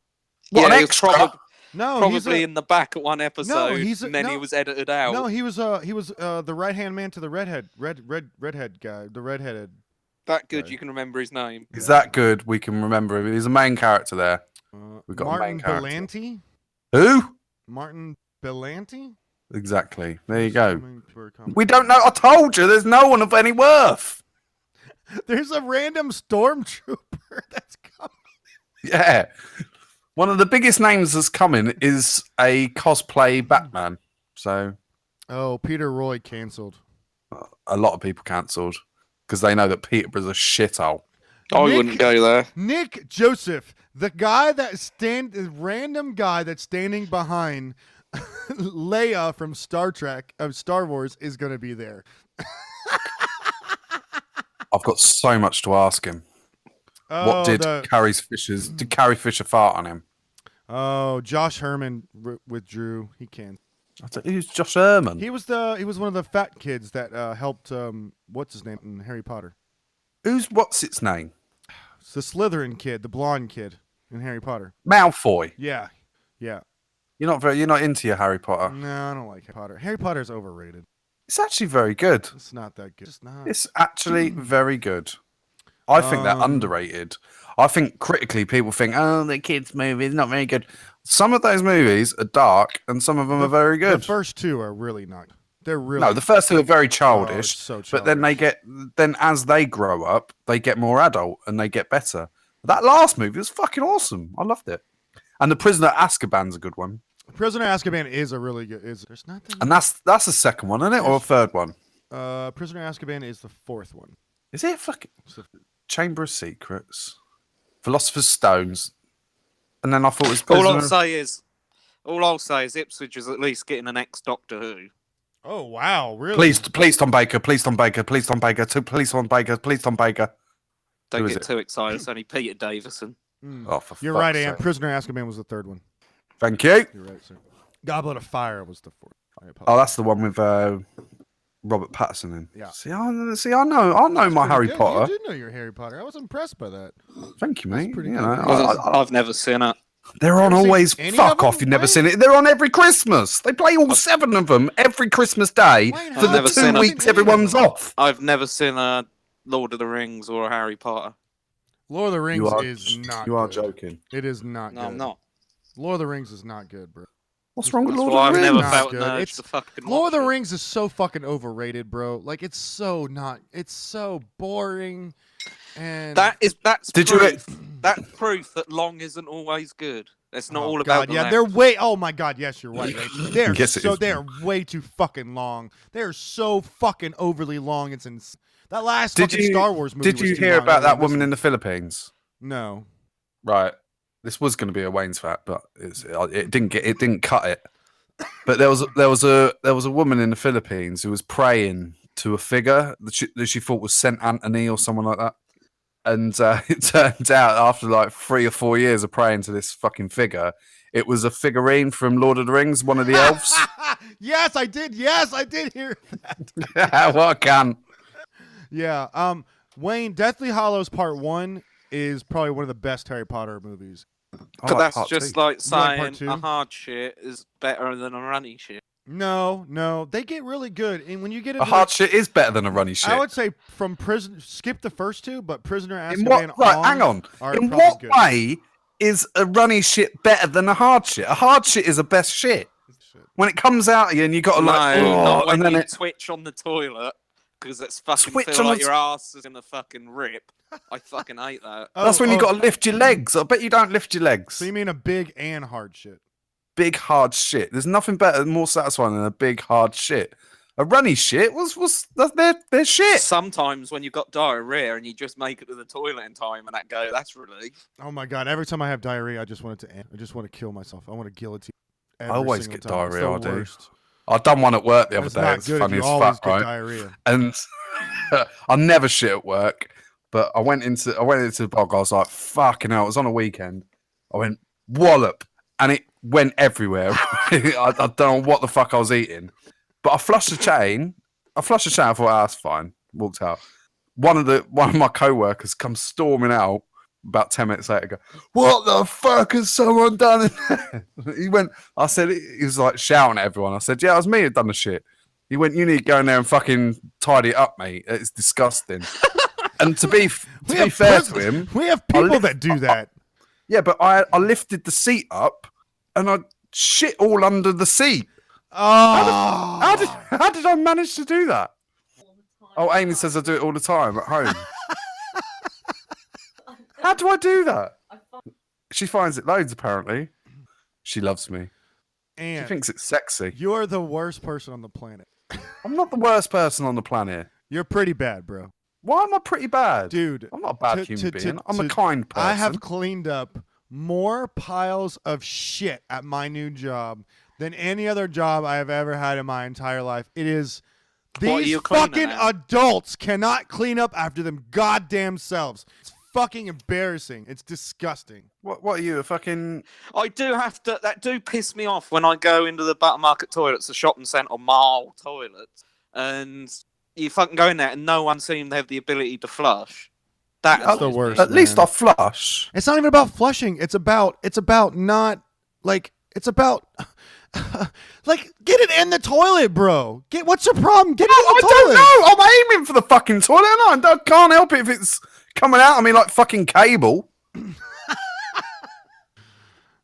S1: What,
S5: yeah,
S1: an
S5: he was
S1: extra?
S4: No, he's
S5: probably
S4: a,
S5: in the back at one episode,
S4: he's a-
S5: and then
S4: no.
S5: he was edited out.
S4: no, he was the right hand man to the redhead guy, the redheaded.
S5: that good,
S4: Okay.
S5: you can remember his name.
S1: He's that good, we can remember him. He's a main character there. We've got a
S4: Martin
S1: main character.
S4: Belanti.
S1: Who?
S4: Martin Belanti.
S1: Exactly. There you go.
S4: Assuming for a comment.
S1: We don't know. I told you, there's no one of any worth.
S4: There's a random stormtrooper that's coming.
S1: Yeah. One of the biggest names that's coming is a cosplay Batman. So
S4: Oh, Peter Roy canceled.
S1: a lot of people cancelled because they know that Peterborough's a shithole.
S5: I
S4: Nick-
S5: wouldn't go there.
S4: Nick Joseph, the guy the random guy that's standing behind Leia from Star Wars, is going to be there.
S1: I've got so much to ask him.
S4: Oh,
S1: What did Carrie Fisher fart on him?
S4: Oh, Josh Herman withdrew. He can't.
S1: Who's Josh Herman?
S4: He was one of the fat kids that helped what's his name in Harry Potter.
S1: What's its name?
S4: It's the Slytherin kid, the blonde kid in Harry Potter.
S1: Malfoy.
S4: Yeah.
S1: You're not into your Harry Potter.
S4: No, I don't like Harry Potter. Harry Potter's overrated.
S1: It's actually very good.
S4: It's not that good. It's not.
S1: It's actually very good. I think they're underrated. I think critically people think, oh, the kids' movie is not very good. Some of those movies are dark and some of them are very good.
S4: The first two are really not. They're really
S1: No, the first two are very
S4: Oh,
S1: childish,
S4: it's so
S1: but then
S4: childish.
S1: then as they grow up, they get more adult and they get better. That last movie was fucking awesome. I loved it. And The Prisoner of Azkaban's a good one.
S4: Prisoner of Azkaban is a really good. There's nothing.
S1: And that's the second one, isn't it? Or a third one?
S4: Prisoner of Azkaban is the fourth one.
S1: Is it fucking Chamber of Secrets, Philosopher's Stones, and then I thought it was
S5: All I'll
S1: Prisoner.
S5: say is Ipswich is at least getting an ex Doctor Who.
S4: Oh wow, really?
S1: Please, Tom Baker. Please, Tom Baker. Please, Tom Baker. Please, Tom Baker. Please, Tom Baker.
S5: Don't
S1: Who is
S5: get
S1: it?
S5: too excited. It's only Peter Davison.
S1: Oh, for
S4: You're
S1: fuck's
S4: right,
S1: sake.
S4: Ann. Prisoner of Azkaban was the third one.
S1: Thank you.
S4: You're right, sir. Goblet of Fire was the fourth. I
S1: Oh,
S4: apologize.
S1: that's the one with Robert Pattinson in.
S4: Yeah.
S1: See, I know my
S4: Pretty
S1: Harry
S4: good.
S1: Potter.
S4: You did know your Harry Potter. I was impressed by that.
S1: Thank you, mate.
S4: pretty
S1: You
S4: good.
S1: know,
S5: I've never seen it.
S1: they're on
S4: Never seen
S1: always.
S4: any
S1: Fuck
S4: of them,
S1: off! You've never
S4: Wayne?
S1: seen it. They're on every Christmas. They play all 7 of them every Christmas day
S4: Wayne,
S1: for
S4: how
S1: the
S5: never
S1: 2
S5: seen it.
S1: weeks everyone's off.
S5: I've never seen a Lord of the Rings or a Harry Potter.
S4: Lord of the Rings
S1: You are,
S4: is not.
S1: you are
S4: good.
S1: joking.
S4: It is not.
S5: No,
S4: good.
S5: I'm not.
S4: Lord of the Rings is not good, bro.
S1: What's wrong with
S5: That's
S1: Lord
S5: why
S1: of
S5: I've
S1: the
S5: never
S1: Rings?
S5: felt
S4: Good.
S5: an urge
S4: It's-
S5: to fucking
S4: Lord
S5: watch
S4: of the
S5: it.
S4: Rings is so fucking overrated, bro. Like it's so not. It's so boring. And
S5: That's
S1: Did you-
S5: proof. That's proof that long isn't always good. It's not
S4: Oh,
S5: all
S4: God,
S5: about the
S4: yeah,
S5: length.
S4: they're way. Oh my God, yes, you're right. They're
S1: Yes, it
S4: so
S1: is.
S4: they're way too fucking long. They're so fucking overly long. It's that last
S1: Did
S4: fucking
S1: you-
S4: Star Wars movie.
S1: Did
S4: was
S1: you
S4: too
S1: hear
S4: long.
S1: about that
S4: I
S1: woman in
S4: missed
S1: the Philippines?
S4: it. No.
S1: Right. This was going to be a Wayne's fact, but it didn't cut it. But there was a woman in the Philippines who was praying to a figure that she thought was Saint Anthony or someone like that. And it turns out after like 3 or 4 years of praying to this fucking figure, it was a figurine from Lord of the Rings, one of the elves.
S4: Yes, I did. Yes, I did hear that.
S1: What a cunt.
S4: Yeah. Wayne, Deathly Hollows Part 1 is probably one of the best Harry Potter movies.
S1: I
S5: But
S1: like
S5: that's
S1: part
S5: just
S1: 2.
S5: like
S4: You like part
S5: saying
S4: 2?
S5: a hard shit is better than a runny shit.
S4: No, they get really good, and when you get
S1: A
S4: into
S1: hard shit is better than a runny shit.
S4: I would say from prison. Skip the first 2, but Prisoner of
S1: In
S4: Azkaban
S1: what, right, hang on.
S4: are
S1: In
S4: probably
S1: what
S4: good.
S1: way is a runny shit better than a hard shit? A hard shit is a best shit. When it comes out of you and you got to
S5: No,
S1: like,
S5: not
S1: oh,
S5: when
S1: and then
S5: you
S1: it.
S5: twitch on the toilet because it's fucking
S1: Twitch
S5: feel
S1: on
S5: like
S1: the
S5: your ass is gonna fucking rip. I fucking hate that.
S1: That's when you got to lift your legs. I bet you don't lift your legs.
S4: So you mean a big and hard shit?
S1: Big hard shit. There's nothing better, more satisfying than a big hard shit. A runny shit was they're shit.
S5: Sometimes when you've got diarrhea and you just make it to the toilet in time and that's relief.
S4: Oh my God! Every time I have diarrhea, I just want it to end. I just want to kill myself. I want to guillotine.
S1: I always
S4: single
S1: get
S4: time. It's
S1: diarrhea,
S4: the
S1: I do.
S4: worst.
S1: I done one at work the other
S4: It's
S1: day.
S4: not
S1: It's
S4: good if
S1: funny
S4: you
S1: as
S4: always
S1: fuck,
S4: get
S1: right?
S4: diarrhea.
S1: And I never shit at work, but I went into the bog. I was like, fucking hell. It was on a weekend. I went wallop, and it went everywhere. I don't know what the fuck I was eating, but I flushed the chain. I thought, that's fine. Walked out. One of my co-workers comes storming out about 10 minutes later. Go, what the fuck has someone done in there? He went. I said he was like shouting at everyone. I said, yeah, it was me who done the shit. He went, you need to go in there and fucking tidy it up, mate. It's disgusting. And to be fair to him,
S4: we have people that do that.
S1: yeah, but I lifted the seat up and I shit all under the seat.
S4: Oh,
S1: How did I manage to do that? Oh, Amy says I do it all the time at home. How do I do that? She finds it loads, apparently. She loves me. She
S4: and
S1: thinks it's sexy.
S4: you're the worst person on the planet.
S1: I'm not the worst person on the planet.
S4: You're pretty bad, bro.
S1: Why am I pretty bad?
S4: Dude,
S1: I'm not a bad
S4: to-
S1: human
S4: to-
S1: being.
S4: to-
S1: I'm a
S4: to-
S1: kind person.
S4: I have cleaned up more piles of shit at my new job than any other job I have ever had in my entire life. It is
S5: What are
S4: these
S5: you cleaning
S4: fucking
S5: at?
S4: adults cannot clean up after them goddamn selves. It's fucking embarrassing. It's disgusting.
S1: What are you, a fucking...
S5: I do have to. That do piss me off when I go into the Buttermarket toilets, the shopping centre mall toilets, and you fucking go in there and no one seems to have the ability to flush. That's
S4: That's the worst.
S1: At least
S4: man.
S1: I flush.
S4: It's not even about flushing. It's about not like it's about like get it in the toilet, bro. What's your problem? Get it
S1: I
S4: in the
S1: don't
S4: toilet.
S1: know. I'm aiming for the fucking toilet, and I can't help it if it's coming out of me like fucking cable.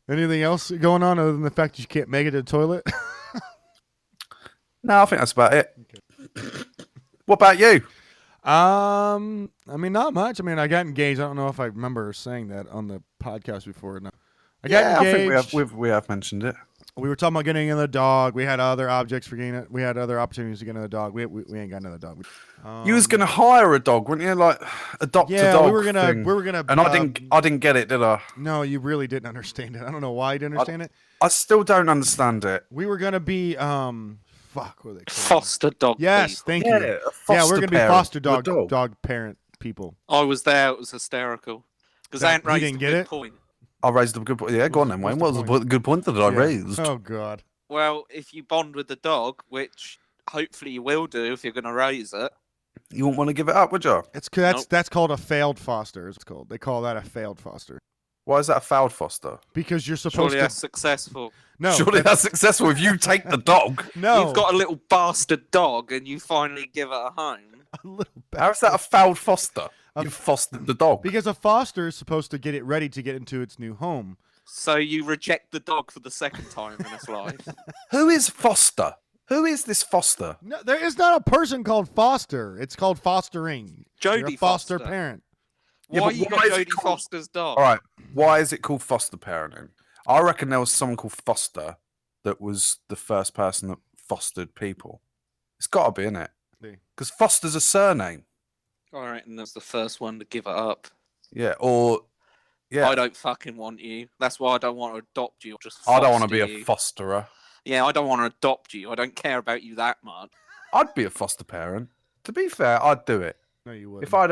S4: Anything else going on other than the fact that you can't make it to the toilet?
S1: No, I think that's about it. What about you?
S4: I mean, not much. I mean, I got engaged. I don't know if I remember saying that on the podcast before. No. I got engaged.
S1: I think we have mentioned it.
S4: We were talking about getting another dog. We had other objects for getting it. We had other opportunities to get another dog. We ain't got another dog.
S1: You was gonna hire a dog, weren't you? Like adopt a dog.
S4: we were gonna.
S1: thing.
S4: We were gonna.
S1: And I didn't get it, did I?
S4: No, you really didn't understand it. I don't know why you didn't understand it.
S1: I still don't understand it.
S4: We were gonna be fuck, what are they called?
S5: Foster dog.
S4: Yes,
S5: people.
S4: thank you.
S1: a
S4: Yeah, we're
S1: foster
S4: gonna be
S1: parent
S4: foster
S1: for a
S4: dog parent people.
S5: I was there. It was hysterical. Because
S4: That-
S5: Aunt
S4: you
S5: raised
S4: didn't
S5: a
S4: get
S5: good
S4: it?
S5: point.
S1: I raised a good point. Yeah, go on then,
S4: What's
S1: Wayne.
S4: the
S1: What was
S4: point?
S1: the good point that I
S4: Yeah.
S1: raised?
S4: Oh god.
S5: Well, if you bond with the dog, which hopefully you will do if you're going to raise it,
S1: You wouldn't want to give it up, would you?
S5: Nope.
S4: That's called a failed foster. It's called. They call that a failed foster
S1: Why is that a fouled foster?
S4: because you're supposed
S5: surely
S4: to.
S5: that's successful.
S4: No,
S1: Surely that's successful if you take the dog.
S4: no.
S5: You've got a little bastard dog and you finally give it a home.
S4: a little
S1: How's that a fouled foster?
S4: A-
S1: You fostered the dog.
S4: because a foster is supposed to get it ready to get into its new home.
S5: So you reject the dog for the second time in its life.
S1: Who is Foster? Who is this Foster?
S4: No, there is not a person called foster. It's called fostering. You're
S5: Jodie
S4: a foster
S5: Foster.
S4: parent.
S1: Yeah,
S5: Why
S1: but
S5: you
S1: why
S5: got
S1: is it
S5: Jodie
S1: called-
S5: Foster's dog?
S1: All right. Why is it called foster parenting? I reckon there was someone called Foster that was the first person that fostered people. It's got to be, innit?
S4: Yeah.
S1: Because Foster's a surname.
S5: I reckon that's the first one to give it up.
S1: Yeah. Or yeah.
S5: I don't fucking want you. That's why I don't want to adopt you. Or just
S1: I don't want to
S5: foster
S1: be a
S5: you.
S1: fosterer.
S5: Yeah, I don't want to adopt you. I don't care about you that much.
S1: I'd be a foster parent. To be fair, I'd do it.
S4: No, you wouldn't.
S1: If I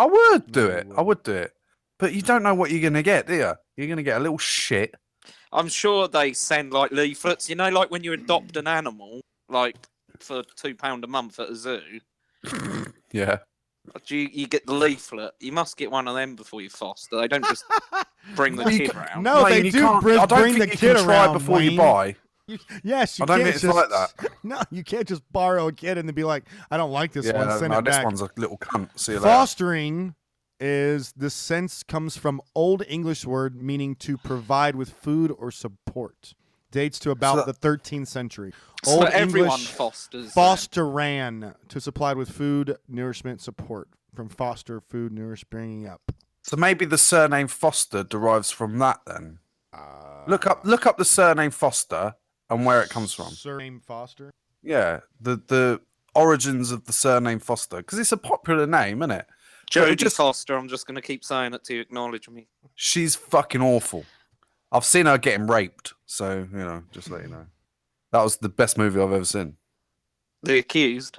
S1: would do
S4: No, you
S1: it. I
S4: wouldn't.
S1: would do it. But you don't know what you're gonna get, do you? You're gonna get a little shit.
S5: I'm sure they send like leaflets. You know, like when you adopt an animal, like for £2 a month at a zoo.
S1: Yeah.
S5: You get the leaflet. You must get one of them before you foster. They don't just bring the
S1: Well, you
S5: kid
S1: ca-
S5: round.
S4: No,
S1: Wayne,
S4: they
S1: you
S4: do
S1: can't- I don't
S4: bring
S1: think
S4: the
S1: you
S4: kid
S1: can try
S4: around,
S1: before you
S4: Wayne.
S1: buy.
S4: Yes, you
S1: I don't
S4: can't
S1: think it's like
S4: just-
S1: that.
S4: No, you can't just borrow a kid and then be like, I don't like this
S1: Yeah,
S4: one, send
S1: no,
S4: it
S1: this
S4: back.
S1: one's a little cunt. See you later.
S4: Fostering is the sense comes from Old English word meaning to provide with food or support. Dates to about
S1: So-
S4: the 13th century.
S5: So
S4: Old
S5: everyone
S4: English
S5: fosters.
S4: fosteran to supplied with food, nourishment, support. From foster, food, nourish, bringing up.
S1: So maybe the surname Foster derives from that then. Look up the surname Foster and where it comes from.
S4: Surname Foster.
S1: Yeah, the origins of the surname Foster because it's a popular name, isn't it?
S5: Jodie
S1: just-
S5: Foster. I'm just going to keep saying it to you. Acknowledge me.
S1: She's fucking awful. I've seen her getting raped, so just to let you know. That was the best movie I've ever seen.
S5: The accused.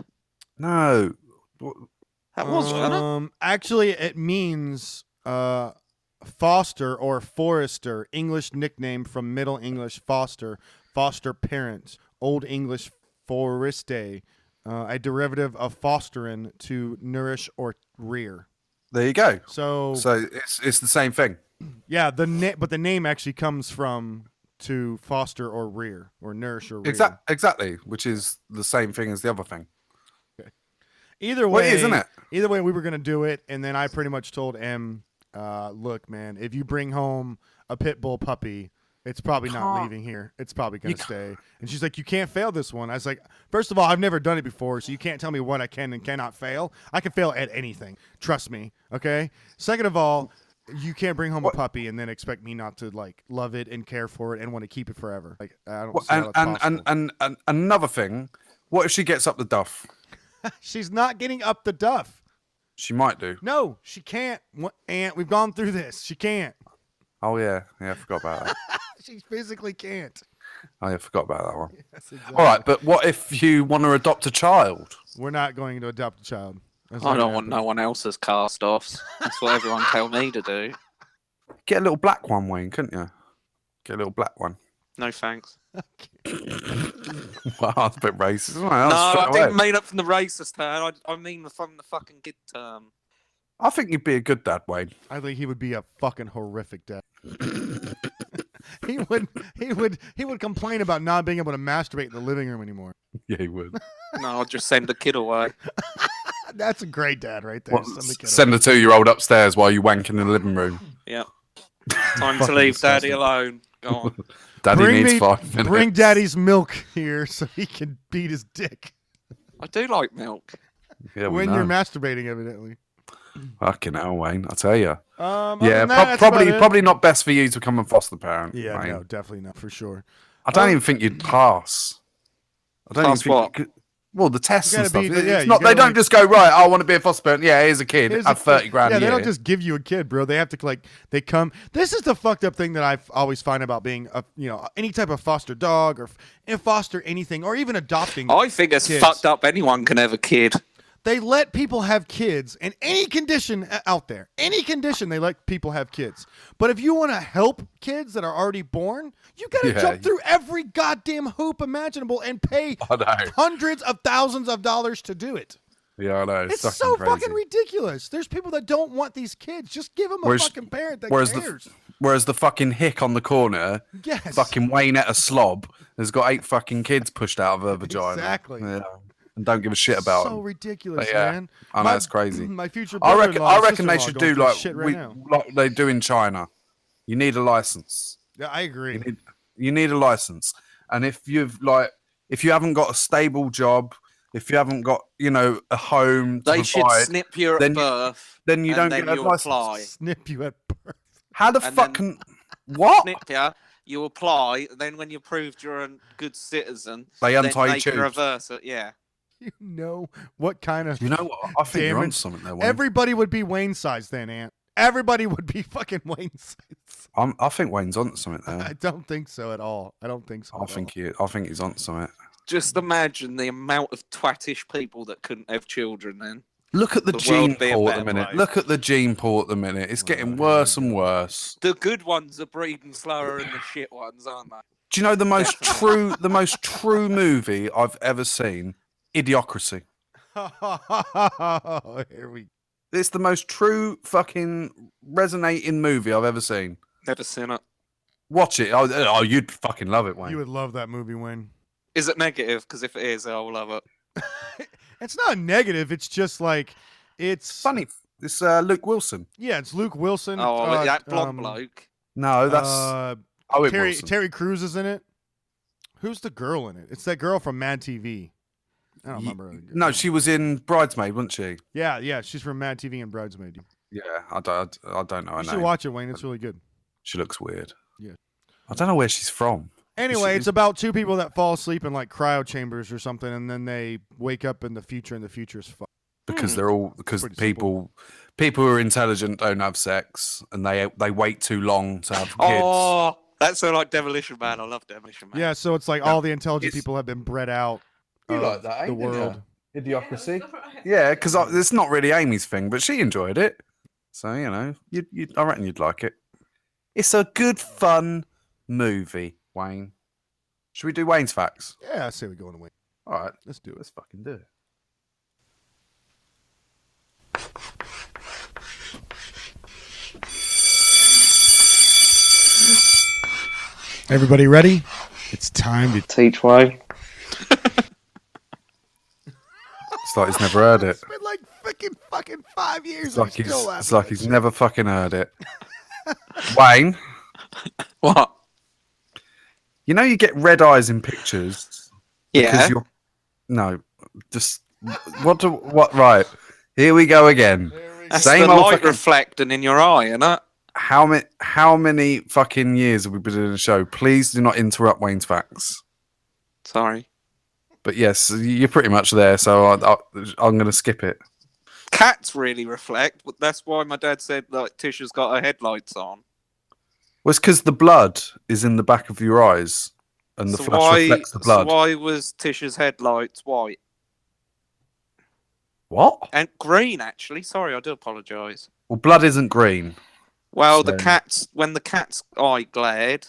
S1: No,
S5: That was wasn't it?
S4: Actually, it means foster or forester, English nickname from Middle English foster, foster parents, Old English foreste, a derivative of fostering to nourish or rear.
S1: there you go.
S4: So,
S1: So it's the same thing.
S4: yeah, but the name actually comes from to foster or rear or nourish or rear.
S1: Exactly, which is the same thing as the other thing.
S4: Either
S1: Well,
S4: way,
S1: it is, isn't it?
S4: Either way, we were gonna do it, and then I pretty much told M, "Look, man, if you bring home a pit bull puppy, it's probably not
S1: Can't-
S4: leaving here. It's probably gonna
S1: You can't-
S4: stay." And she's like, "You can't fail this one." I was like, first of all, I've never done it before, so you can't tell me what I can and cannot fail. I can fail at anything. Trust me, okay? Second of all, you can't bring home a
S1: What-
S4: puppy and then expect me not to like love it and care for it and want to keep it forever. Like I don't
S1: Well,
S4: see how that's possible.
S1: and another thing, what if she gets up the duff?
S4: She's not getting up the duff.
S1: She might do.
S4: No, she can't. Aunt, we've gone through this. She can't.
S1: Oh yeah, I forgot about that.
S4: She physically can't.
S1: Oh yeah, I forgot about that one.
S4: Yes, exactly.
S1: All right, but what if you want to adopt a child?
S4: We're not going to adopt a child. That's
S5: I
S4: not
S5: don't
S4: gonna
S5: want
S4: happen.
S5: no one else's cast offs. That's what everyone tell me to do.
S1: Get a little black one, Wayne, couldn't you? Get a little black one.
S5: No thanks.
S1: Wow, that's a bit racist. Isn't it?
S5: No,
S1: That's
S5: I
S1: straight
S5: didn't
S1: away.
S5: mean it from the racist turn. I mean from the fucking good term.
S1: I think you'd be a good dad, Wayne.
S4: I think he would be a fucking horrific dad. he would complain about not being able to masturbate in the living room anymore.
S1: Yeah, he would.
S5: No, I'll just send the kid away.
S4: That's a great dad right there.
S1: What,
S4: Send the kid
S1: send a 2-year-old upstairs while you wank in the living room.
S5: Yep. Time to
S4: Fucking
S5: leave
S4: disgusting.
S5: Daddy alone. Go on.
S1: Daddy
S4: Bring
S1: needs
S4: me-
S1: 5 minutes.
S4: Bring daddy's milk here so he can beat his dick.
S5: I do like milk.
S1: Yeah, we
S4: when
S1: know.
S4: you're masturbating, evidently.
S1: Fucking hell, Wayne. I tell you.
S4: Other
S1: Yeah,
S4: than that, that's about it.
S1: probably not best for you to become a foster parent.
S4: Yeah,
S1: Wayne.
S4: no, definitely not for sure.
S1: I don't even think you'd pass. I don't
S5: Pass
S1: even think
S5: what?
S1: you could. Well, the tests
S4: You
S1: and
S4: gotta
S1: stuff.
S4: be- yeah,
S1: It's
S4: you
S1: not. They
S4: gotta,
S1: don't
S4: like-
S1: just go right. I want to be a foster parent. Yeah, here's a kid.
S4: Here's
S1: Have
S4: a-
S1: 30 grand
S4: Yeah,
S1: a
S4: they
S1: year.
S4: don't just give you a kid, bro. They have to they come. This is the fucked up thing that I always find about being any type of foster dog or foster anything or even adopting.
S5: I think it's
S4: Kids.
S5: fucked up anyone can have a kid.
S4: They let people have kids in any condition out there. Any condition, they let people have kids. But if you want to help kids that are already born, you got to
S1: Yeah.
S4: jump through every goddamn hoop imaginable and pay
S1: I know.
S4: hundreds of thousands of dollars to do it.
S1: Yeah, I know.
S4: It's
S1: fucking
S4: so
S1: crazy.
S4: fucking ridiculous. There's people that don't want these kids. Just give them a
S1: Whereas-
S4: fucking parent that
S1: whereas
S4: cares.
S1: Whereas the fucking hick on the corner,
S4: Yes.
S1: fucking Waynetta slob, has got 8 fucking kids pushed out of her vagina.
S4: Exactly.
S1: Yeah. And don't give a shit about
S4: so
S1: them.
S4: ridiculous,
S1: But yeah,
S4: man.
S1: I know, it's crazy.
S4: My future
S1: I
S4: brother-in-law
S1: reckon
S4: and
S1: they
S4: sister-in-law
S1: should
S4: going
S1: do
S4: through
S1: like
S4: shit right now.
S1: like they do in China. You need a license.
S4: Yeah, I agree.
S1: You need a license, and if you haven't got a stable job, if you haven't got a home to
S5: They should
S1: provide,
S5: snip you at
S1: then-
S5: birth.
S1: then you
S5: and
S1: don't
S5: then
S1: get a
S5: you
S1: license.
S5: apply.
S4: Snip you at birth.
S1: How the
S5: And
S1: fuck
S5: then-
S1: can what?
S5: Snip you, you apply, and then when you're proved you're a good citizen,
S1: They
S5: then
S1: untie your
S5: they can
S1: tubes.
S5: reverse it. Yeah.
S4: You know what kind of
S1: You know what? I think you're on
S4: Damage.
S1: something there. Wayne.
S4: everybody would be Wayne size then, Ant. Everybody would be fucking Wayne size.
S1: I think Wayne's on something there.
S4: I don't think so at all. I don't think so.
S1: I think he's on something.
S5: Just imagine the amount of twattish people that couldn't have children then.
S1: Look at the
S5: The world
S1: gene
S5: be a
S1: pool at the
S5: better
S1: minute.
S5: place.
S1: Look at the gene pool at the minute. It's getting worse and worse.
S5: The good ones are breeding slower than the shit ones, aren't they?
S1: Do you know the most true movie I've ever seen? Idiocracy.
S4: Here we
S1: It's the most true fucking resonating movie I've ever seen.
S5: Never seen it.
S1: Watch it. Oh, you'd fucking love it, Wayne.
S4: You would love that movie, Wayne.
S5: Is it negative? Because if it is, I'll love it.
S4: It's not negative. It's just like it's
S1: Funny. It's Luke Wilson.
S4: Yeah, it's Luke Wilson.
S5: Oh, that blonde bloke.
S1: No, that's Owen
S4: Terry
S1: Wilson.
S4: Terry Crews is in it. Who's the girl in it? It's that girl from Mad TV. I don't remember.
S1: No, she was in Bridesmaid, wasn't she?
S4: Yeah, she's from Mad TV and Bridesmaid.
S1: Yeah, I don't know her
S4: You should
S1: name.
S4: watch it, Wayne. It's really good.
S1: She looks weird.
S4: Yeah.
S1: I don't know where she's from.
S4: Anyway,
S1: She-
S4: it's about two people that fall asleep in like cryo chambers or something, and then they wake up in the future, and the future is fucked.
S1: Because they're all
S4: Pretty
S1: people who are intelligent don't have sex and they wait too long to have kids.
S5: Oh, that's so like Demolition Man. I love Demolition Man.
S4: Yeah, so it's like all the intelligent people have been bred out
S1: You
S4: of
S1: like that,
S4: the
S1: ain't you?
S4: world.
S1: Idiocracy. Yeah, because it's not really Amy's thing, but she enjoyed it. So I reckon you'd like it. It's a good, fun movie, Wayne. Should we do Wayne's facts?
S4: Yeah, I say we go in the Wayne.
S1: All right,
S4: Let's do it.
S1: let's fucking do it.
S4: Everybody ready? It's time to
S5: Teach Wayne.
S1: It's like he's never heard it.
S4: It's been like fucking 5 years.
S1: It's like
S4: and
S1: he's,
S4: still laughing
S1: it's like
S4: at
S1: he's
S4: it.
S1: never fucking heard it. Wayne,
S5: What?
S1: you know you get red eyes in pictures
S5: Yeah.
S1: because you're just what? Right, here we go again.
S5: That's
S1: Same
S5: the
S1: old
S5: light
S1: fucking-
S5: reflecting in your eye, innit?
S1: How many fucking years have we been doing the show? Please do not interrupt Wayne's facts.
S5: Sorry.
S1: But yes, you're pretty much there, so I'm going to skip it.
S5: Cats really reflect, but that's why my dad said like Tisha's got her headlights on.
S1: Well, it's because the blood is in the back of your eyes, and the flash reflects the blood.
S5: So why was Tisha's headlights white
S1: What?
S5: and green? Actually, sorry, I do apologise.
S1: Well, blood isn't green.
S5: Well,
S1: So-
S5: when the cat's eye glared,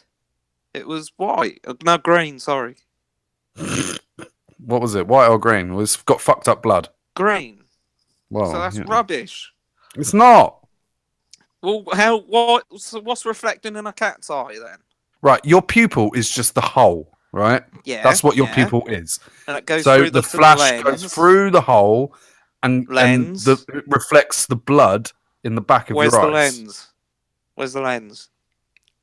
S5: it was white. No, green. Sorry,
S1: What was it? White or green? Well, it's got fucked up blood.
S5: green.
S1: Well,
S5: So that's
S1: yeah.
S5: rubbish.
S1: It's not.
S5: Well, so what's reflecting in a cat's eye then?
S1: Right, your pupil is just the hole, right?
S5: Yeah,
S1: That's what your
S5: yeah.
S1: pupil is.
S5: And it goes
S1: So
S5: through
S1: the
S5: to
S1: flash
S5: lens.
S1: goes through the hole and
S5: Lens.
S1: it reflects the blood in the back of
S5: Where's
S1: your
S5: the
S1: eyes.
S5: lens? Where's the lens?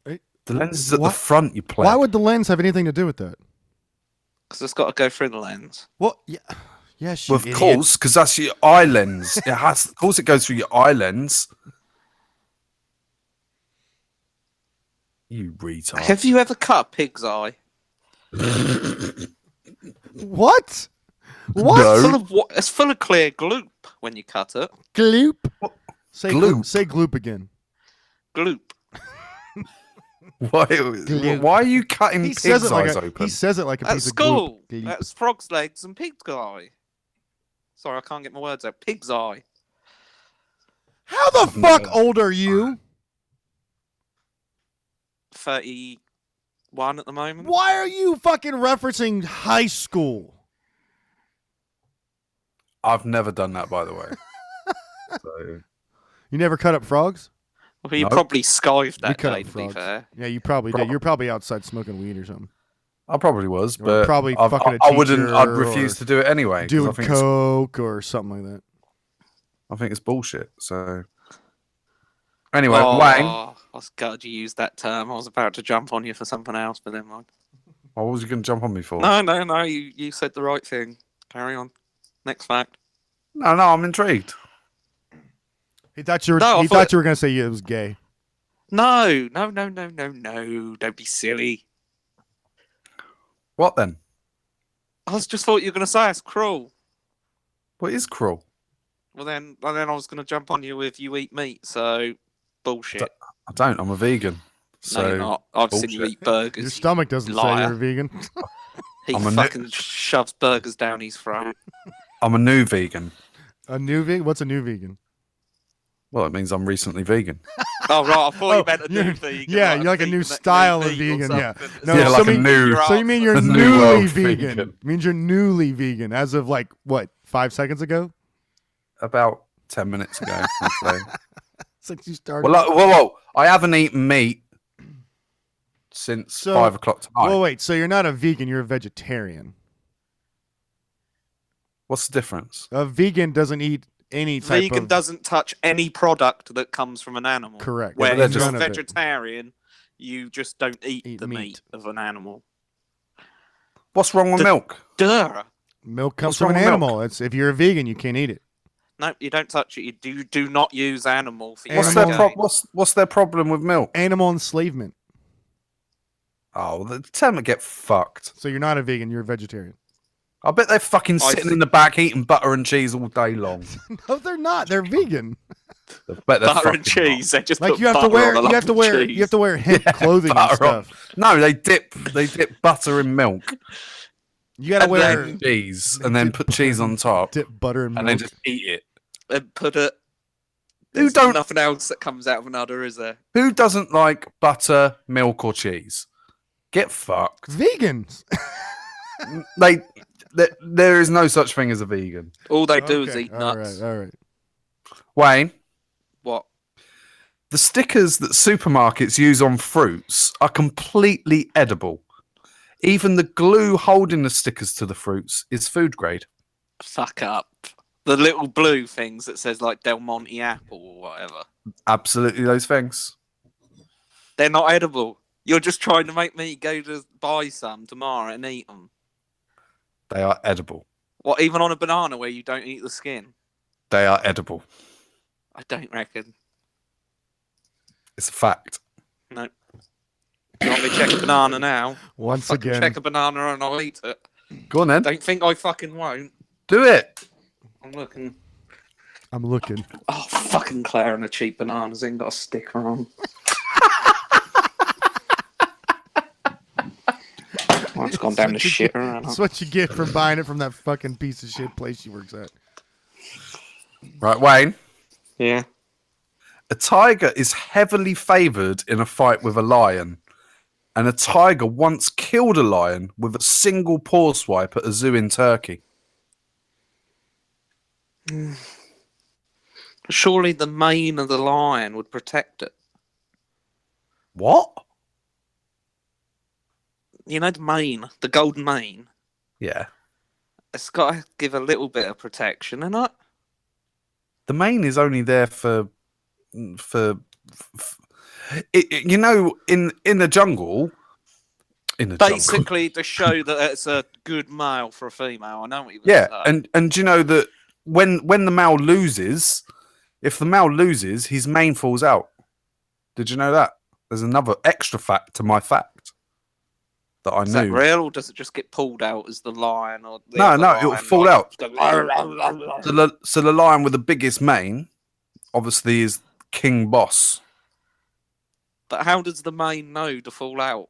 S1: The lens is at
S4: Why-
S1: the front, you play.
S4: Why would the lens have anything to do with that?
S5: Because it's got to go through the lens.
S4: Well, yeah, Yes,
S1: Well, of course, because that's your eye lens. It has, of course, it goes through your eye lens. You retard.
S5: Have you ever cut a pig's eye?
S4: What? What?
S1: No.
S5: It's full of clear gloop when you cut it.
S4: Gloop. Say
S1: Gloop.
S4: Say gloop again.
S5: Gloop.
S1: Why are you cutting
S4: He
S1: pig's
S4: says it like
S1: eyes
S4: a,
S1: open?
S4: he says it like a
S5: At
S4: piece
S5: school.
S4: of gloop.
S5: That's frog's legs and pig's eye. Sorry, I can't get my words out. Pig's eye.
S4: How the fuck old are you?
S5: 31 at the moment.
S4: Why are you fucking referencing high school?
S1: I've never done that, by the way. So,
S4: You never cut up frogs?
S5: Well, you
S1: Nope.
S5: probably skived
S4: We
S5: that
S4: cut
S5: day,
S4: up
S5: to be
S4: frogs.
S5: fair.
S4: Yeah, you probably did. You're probably outside smoking weed or something.
S1: I probably was,
S4: Or
S1: but
S4: probably
S1: I've-
S4: fucking a
S1: I wouldn't.
S4: teacher
S1: I'd refuse
S4: or
S1: to do it anyway. 'cause
S4: Doing
S1: I think
S4: coke or something like that.
S1: I think it's bullshit. So anyway,
S5: Oh,
S1: Wayne,
S5: I was gutted you used that term. I was about to jump on you for something else, but then mind.
S1: what was you going to jump on me for?
S5: No. You said the right thing. Carry on. Next fact.
S1: No, I'm intrigued.
S4: He thought you were.
S5: No, I
S4: he
S5: thought-
S4: thought you were gonna say it was gay.
S5: No. Don't be silly.
S1: What then?
S5: I just thought you were going to say it's cruel.
S1: What is cruel?
S5: Well, then I was going to jump on you with you eat meat, so bullshit.
S1: I don't. I'm a vegan. So
S5: No, you're not. I've seen you
S1: bullshit.
S5: eat burgers.
S4: Your stomach doesn't say
S5: liar.
S4: you're a vegan.
S5: He
S1: I'm a
S5: fucking shoves burgers down his throat.
S1: I'm a new vegan.
S4: A new vegan? What's a new vegan?
S1: Well, it means I'm recently vegan.
S5: Oh, right. I thought you meant a new
S4: you're-
S5: vegan.
S4: yeah, you're like a new
S5: vegan that can
S4: style
S5: eat
S4: of
S5: meat or
S4: vegan, yeah.
S5: something.
S4: No,
S1: Yeah,
S4: so
S1: like a
S4: mean-
S1: new-
S4: So you mean you're
S1: a new
S4: newly
S1: world
S4: vegan?
S1: vegan.
S4: Means you're newly vegan as of like what 5 seconds ago?
S1: About 10 minutes ago. I'd say.
S4: Since you started.
S1: Well, whoa! I haven't eaten meat since
S4: So-
S1: 5 o'clock tonight.
S4: Well, wait. So you're not a vegan. You're a vegetarian.
S1: What's the difference?
S4: A vegan doesn't eat any type
S5: Vegan
S4: of.
S5: doesn't touch any product that comes from an animal.
S4: Correct.
S5: Where
S1: they're
S5: if you're a
S4: none of it.
S5: vegetarian, you just don't eat,
S4: Eat
S5: the
S4: meat.
S5: meat of an animal.
S1: What's wrong with
S5: The-
S1: milk?
S5: Duh.
S4: Milk comes
S1: What's
S4: from an
S1: wrong with milk?
S4: animal. It's if you're a vegan, you can't eat it.
S5: No, you don't touch it. You do not use animal for your
S1: What's
S4: Animal-
S1: their
S5: gain.
S1: what's their problem with milk?
S4: Animal enslavement.
S1: Oh, tell them to get fucked.
S4: So you're not a vegan. You're a vegetarian.
S1: I bet they're fucking
S5: I
S1: sitting in the back eating butter and cheese all day long.
S4: No, they're not. They're vegan.
S1: I bet they're
S5: Butter and
S1: fucking not.
S5: cheese. They just
S4: Like
S5: put
S4: you have to
S5: butter
S4: wear.
S5: on a
S4: You
S5: lump
S4: have to
S5: of
S4: wear.
S5: cheese.
S4: You have to wear hemp clothing and
S1: butter on-
S4: stuff.
S1: No, they dip butter in milk
S4: You gotta
S5: And
S4: wear
S1: and cheese, and then put cheese on top,
S4: dip butter and
S1: and
S4: milk.
S1: then just eat it.
S5: And put it.
S1: Who
S5: There's
S1: don't-
S5: nothing else that comes out of an udder, is there?
S1: Who doesn't like butter, milk, or cheese? Get fucked.
S4: Vegans.
S1: There is no such thing as a vegan.
S5: All they do is
S4: Okay,
S5: eat nuts.
S4: All right.
S1: Wayne,
S5: What?
S1: the stickers that supermarkets use on fruits are completely edible. Even the glue holding the stickers to the fruits is food grade.
S5: Fuck up. The little blue things that says like Del Monte apple or whatever.
S1: Absolutely those things.
S5: They're not edible. You're just trying to make me go to buy some tomorrow and eat them.
S1: They are edible.
S5: What, even on a banana where you don't eat the skin?
S1: They are edible.
S5: I don't reckon.
S1: It's a fact.
S5: No. You want me to check a banana now?
S4: Once
S5: Fucking
S4: again,
S5: check a banana and I'll eat it.
S1: Go on then.
S5: Don't think I fucking won't.
S1: Do it.
S5: I'm looking.
S4: I'm looking.
S5: Oh, fucking Claire and the cheap bananas ain't got a sticker on. Well, it's gone down the shitter. hasn't
S4: That's
S5: it?
S4: what you get for buying it from that fucking piece of shit place she works at.
S1: Right, Wayne.
S5: Yeah.
S1: A tiger is heavily favoured in a fight with a lion. And a tiger once killed a lion with a single paw swipe at a zoo in Turkey.
S5: Surely the mane of the lion would protect it.
S1: What?
S5: You know the mane, the golden mane.
S1: Yeah.
S5: It's got to give a little bit of protection, innit?
S1: The mane is only there for you know, in the jungle, In the jungle.
S5: Basically, to show that it's a good male for a female. I know what you were
S1: Yeah,
S5: saying.
S1: and do you know that when the male loses, if the male loses, his mane falls out. Did you know that? There's another extra fact to my fact that I
S5: Is
S1: knew.
S5: that real, or does it just get pulled out as the lion? Or the
S1: No,
S5: other
S1: it'll
S5: lion,
S1: fall
S5: like,
S1: out.
S5: go-
S1: So the lion with the biggest mane, obviously, is king boss.
S5: But how does the mane know to fall out?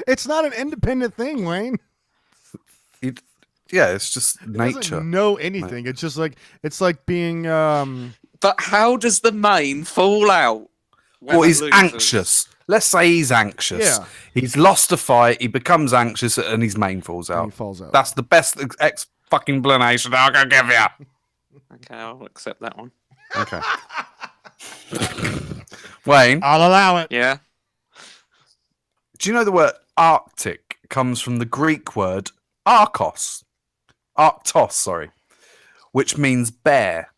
S4: It's not an independent thing, Wayne.
S1: Yeah, it's just
S4: It
S1: nature.
S4: doesn't know anything. It's just like being
S5: But how does the mane fall out? when
S1: Well,
S5: it
S1: he's
S5: loses?
S1: anxious. Let's say he's anxious.
S4: Yeah.
S1: He's lost a fight. He becomes anxious, and his mane falls
S4: and he
S1: out.
S4: falls out.
S1: That's the best fucking explanation I can give you.
S5: Okay, I'll accept that one.
S1: Okay. Wayne,
S4: I'll allow it.
S5: Yeah.
S1: do you know the word Arctic comes from the Greek word Arctos, which means bear.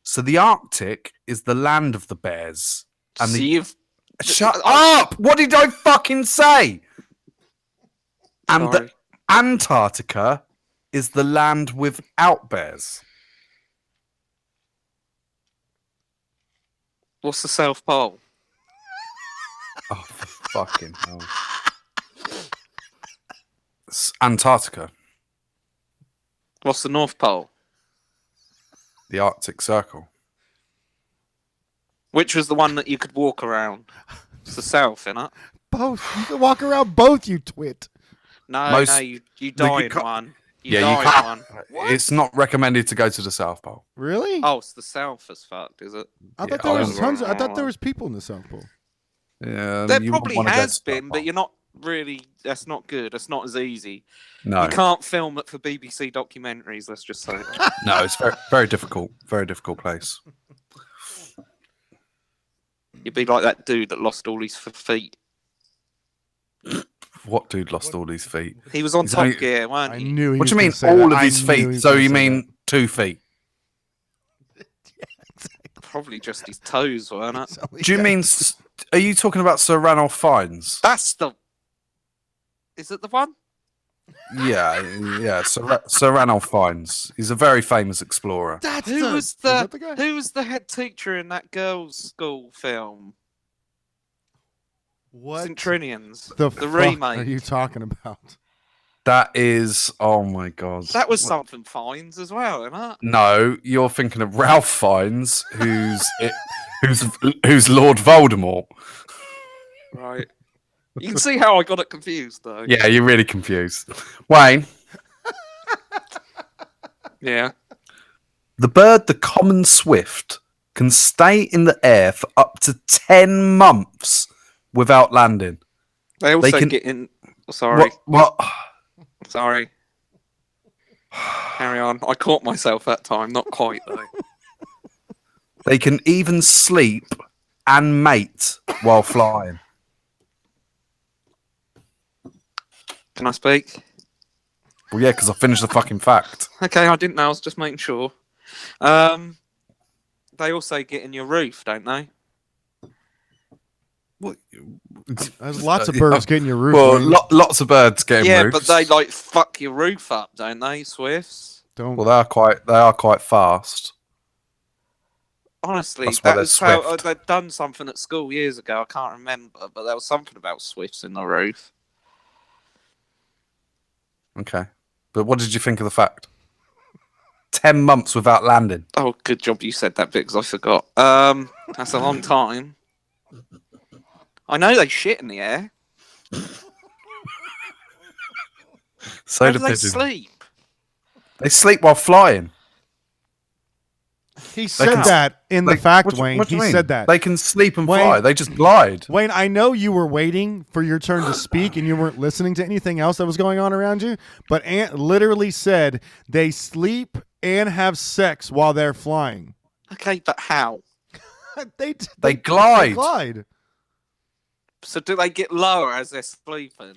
S1: So the Arctic is the land of the bears. And
S5: So
S1: the
S5: you've
S1: shut up! What did I fucking say? And
S5: Sorry.
S1: the Antarctica is the land without bears.
S5: What's the South Pole?
S1: Oh, for fucking hell! It's Antarctica,
S5: What's the North Pole?
S1: the Arctic Circle.
S5: Which was the one that you could walk around? It's the South, innit?
S4: Both. You can walk around both, you twit.
S5: No,
S1: Most-
S5: no, you
S1: you
S5: die in
S1: can't-
S5: one. You
S1: Yeah, you
S5: die
S1: can't-
S5: in one.
S1: It's not recommended to go to the South Pole.
S4: Really?
S5: Oh, it's the South as fucked, is it?
S4: I
S1: yeah,
S4: thought there
S1: I
S4: was
S1: was
S4: tons. I thought there was people in the South Pole.
S1: Yeah,
S5: There
S1: you
S5: probably
S1: wouldn't wanna go
S5: has
S1: to the South
S5: been,
S1: Pole.
S5: but you're not really. That's not good. That's not as easy.
S1: No,
S5: You can't film it for BBC documentaries. Let's just say that.
S1: no, it's very, very difficult. Very difficult place.
S5: You'd be like that dude that lost all his feet.
S1: What dude lost all his feet?
S5: He was on
S1: He's
S5: Top
S1: only-
S5: Gear, weren't
S4: I
S5: he?
S4: knew. He
S1: What
S4: was
S1: do you mean,
S4: gonna say
S1: all
S4: that.
S1: of
S4: I
S1: his
S4: knew he
S1: feet?
S4: was
S1: So
S4: gonna
S1: you
S4: say
S1: mean 2 feet?
S5: Probably just his toes, weren't it?
S4: that.
S1: Do you mean? Are you talking about Sir Ranulph Fiennes?
S5: That's the. Is it the one?
S1: Yeah. Sir Ranulph Fiennes. He's a very famous explorer.
S4: That's
S5: Who was
S4: is
S5: the
S4: that the guy?
S5: Who was the head teacher in that girls' school film?
S4: What
S5: Centurions.
S4: the
S5: the
S4: fuck
S5: remake.
S4: are you talking about?
S1: That is. Oh my god.
S5: That was something Fines as well, isn't it?
S1: No, you're thinking of Ralph Fiennes, who's Lord Voldemort.
S5: Right. You can see how I got it confused, though.
S1: Yeah, you're really confused. Wayne,
S5: Yeah.
S1: the bird, the common swift, can stay in the air for up to 10 months without landing.
S5: They also
S1: can-
S5: get in. Sorry.
S1: What?
S5: Sorry. Carry on. I caught myself that time. Not quite, though.
S1: They can even sleep and mate while flying.
S5: Can I speak?
S1: Well, yeah, because I finished the fucking fact.
S5: Okay, I didn't know. I was just making sure. They also get in your roof, don't they?
S1: What?
S4: There's lots of birds getting your roof.
S1: Well,
S4: Wayne.
S1: lots of birds getting
S5: Yeah,
S1: roofs.
S5: but they like fuck your roof up, don't they, Swifts?
S4: Don't.
S1: Well, they are quite fast.
S5: Honestly,
S1: That's why
S5: that
S1: they're
S5: was how
S1: swift.
S5: they'd done something at school years ago. I can't remember, but there was something about Swifts in the roof.
S1: Okay, but what did you think of the fact? 10 months without landing.
S5: Oh, good job you said that bit because I forgot. That's a long time. I know they shit in the air.
S1: So
S5: How
S1: do
S5: do they
S1: pigeons.
S5: sleep?
S1: They sleep while flying.
S4: He said
S1: can-
S4: that in the
S1: Like,
S4: fact,
S1: what do-
S4: Wayne.
S1: what do
S4: He
S1: you mean?
S4: said that.
S1: They can sleep and
S4: Wayne-
S1: fly. They just glide.
S4: Wayne, I know you were waiting for your turn to speak and you weren't listening to anything else that was going on around you, but Ant literally said they sleep and have sex while they're flying.
S5: Okay, but how?
S1: They glide.
S4: They glide.
S5: So do they get lower as they're sleeping?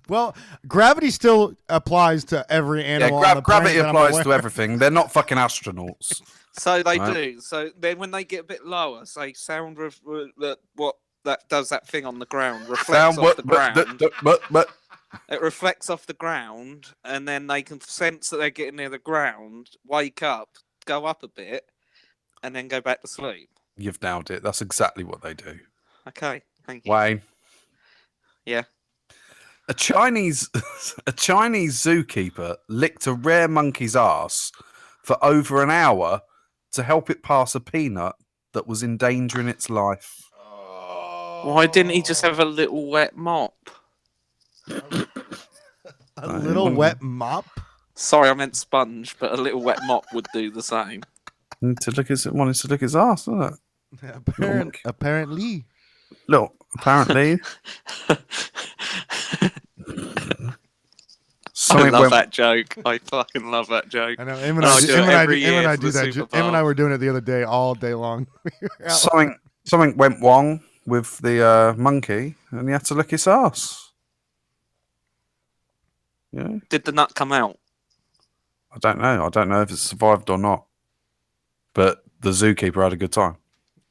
S4: Well, gravity still applies to every
S1: Yeah,
S4: animal. on the
S1: gravity
S4: planet that I'm
S1: applies to
S4: aware.
S1: everything. They're not fucking astronauts.
S5: So they
S1: Right.
S5: do. So then when they get a bit lower, say sound of what that does that thing on the ground, reflects off the ground. It reflects off the ground, and then they can sense that they're getting near the ground, wake up, go up a bit, and then go back to sleep.
S1: You've nailed it. That's exactly what they do.
S5: Okay, thank you.
S1: Wayne.
S5: Yeah.
S1: A Chinese zookeeper licked a rare monkey's ass for over an hour to help it pass a peanut that was endangering its life.
S5: Why didn't he just have a little wet mop?
S4: A little wet mop?
S1: Sorry,
S5: I meant sponge, but a little wet mop would do the same.
S1: Wanted to look his ass, wasn't it?
S4: Apparently.
S1: Look, apparently.
S5: I love that joke. I fucking love that joke.
S4: I know. Em and I do that. Em and I were doing it the other day, all day long.
S1: Something went wrong with the monkey, and he had to lick his ass. Yeah.
S5: Did the nut come out?
S1: I don't know. I don't know if it survived or not. But the zookeeper had a good time.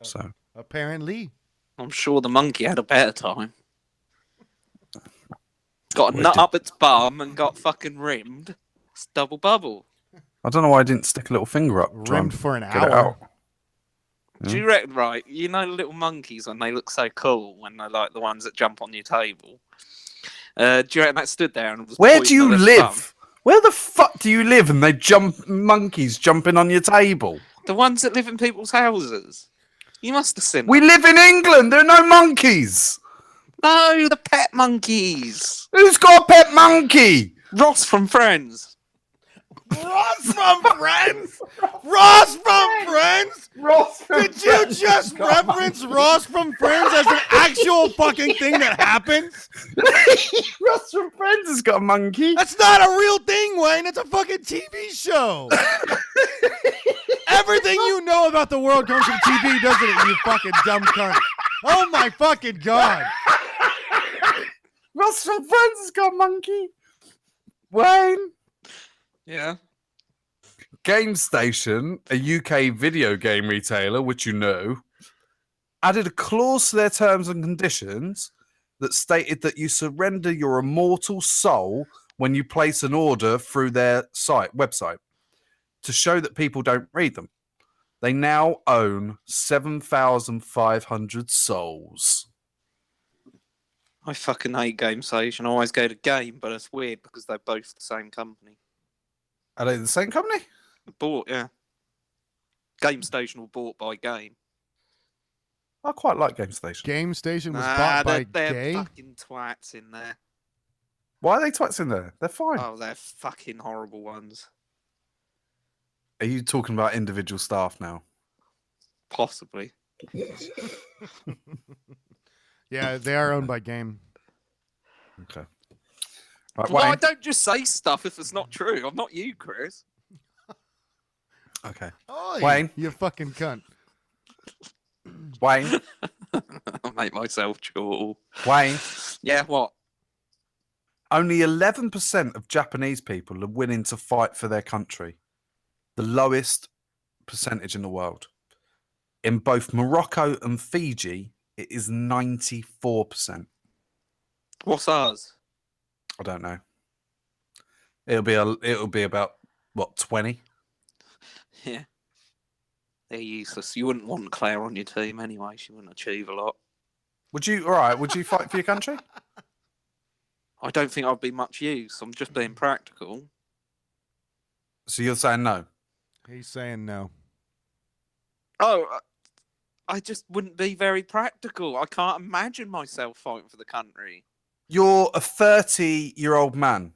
S1: So
S4: apparently,
S5: I'm sure the monkey had a better time. Got a nut up its bum and got fucking rimmed. It's double bubble.
S1: I don't know why I didn't stick a little finger up.
S4: Rimmed for an hour.
S5: Do you reckon, right? You know little monkeys when they look so cool, when they're like the ones that jump on your table. Do you reckon that stood there and was
S1: Where do you live?
S5: Thumb?
S1: Where the fuck do you live and monkeys jumping on your table?
S5: The ones that live in people's houses. You must have seen them.
S1: We live in England. There are no monkeys.
S5: No, the pet monkeys.
S1: Who's got a pet monkey?
S5: Ross from Friends.
S4: Ross from Friends? Ross from Friends? Did you just reference Ross from Friends as an actual fucking thing that happens?
S1: Ross from Friends has got a monkey.
S4: That's not a real thing, Wayne. It's a fucking TV show. Everything you know about the world comes from TV, doesn't it, you fucking dumb cunt? Oh my fucking God.
S1: Ross from Friends has got a monkey. Wayne.
S5: Yeah.
S1: Game Station, a UK video game retailer, which you know, added a clause to their terms and conditions that stated that you surrender your immortal soul when you place an order through their website to show that people don't read them. They now own 7,500 souls.
S5: I fucking hate Game Station. I always go to Game, but it's weird because they're both the same company.
S1: Are they the same company?
S5: Bought, yeah. Game Station were bought by Game.
S1: I quite like Game Station.
S4: Game Station was bought by
S5: they're
S4: Gay?
S5: fucking twats in there.
S1: Why are they twats in there? They're fine.
S5: Oh, they're fucking horrible ones.
S1: Are you talking about individual staff now?
S5: Possibly.
S4: Yeah, they are owned by Game.
S1: Okay. Right,
S5: Well,
S1: Wayne.
S5: I don't just say stuff if it's not true. I'm not you, Chris.
S1: Okay.
S4: Oh,
S1: Wayne.
S4: You fucking cunt.
S1: Wayne.
S5: I'll make myself chortle.
S1: Wayne.
S5: Yeah, what?
S1: Only 11% of Japanese people are willing to fight for their country. The lowest percentage in the world. In both Morocco and Fiji, it is 94%.
S5: What's ours?
S1: I don't know. It'll be about what, 20?
S5: Yeah. They're useless. You wouldn't want Claire on your team anyway. She wouldn't achieve a lot.
S1: Would you fight for your country?
S5: I don't think I'd be much use. I'm just being practical.
S1: So you're saying no?
S4: He's saying no.
S5: Oh, I just wouldn't be very practical. I can't imagine myself fighting for the country.
S1: You're a 30-year-old man.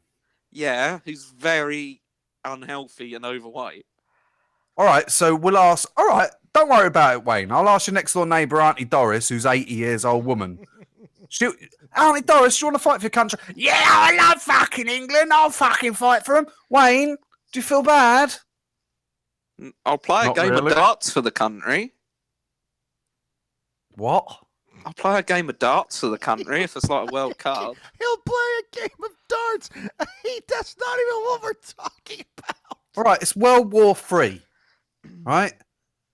S5: Yeah, who's very unhealthy and overweight.
S1: All right, so we'll ask. All right, don't worry about it, Wayne. I'll ask your next door neighbour, Auntie Doris, who's 80 years old woman. Auntie Doris, do you want to fight for your country? Yeah, I love fucking England. I'll fucking fight for them. Wayne, do you feel bad?
S5: I'll play
S1: Not
S5: a game
S1: really.
S5: of darts for the country.
S1: What?
S5: I'll play a game of darts for the country if it's like a World Cup.
S4: He'll play a game of darts. That's not even what we're talking about.
S1: All right, it's World War III. Right?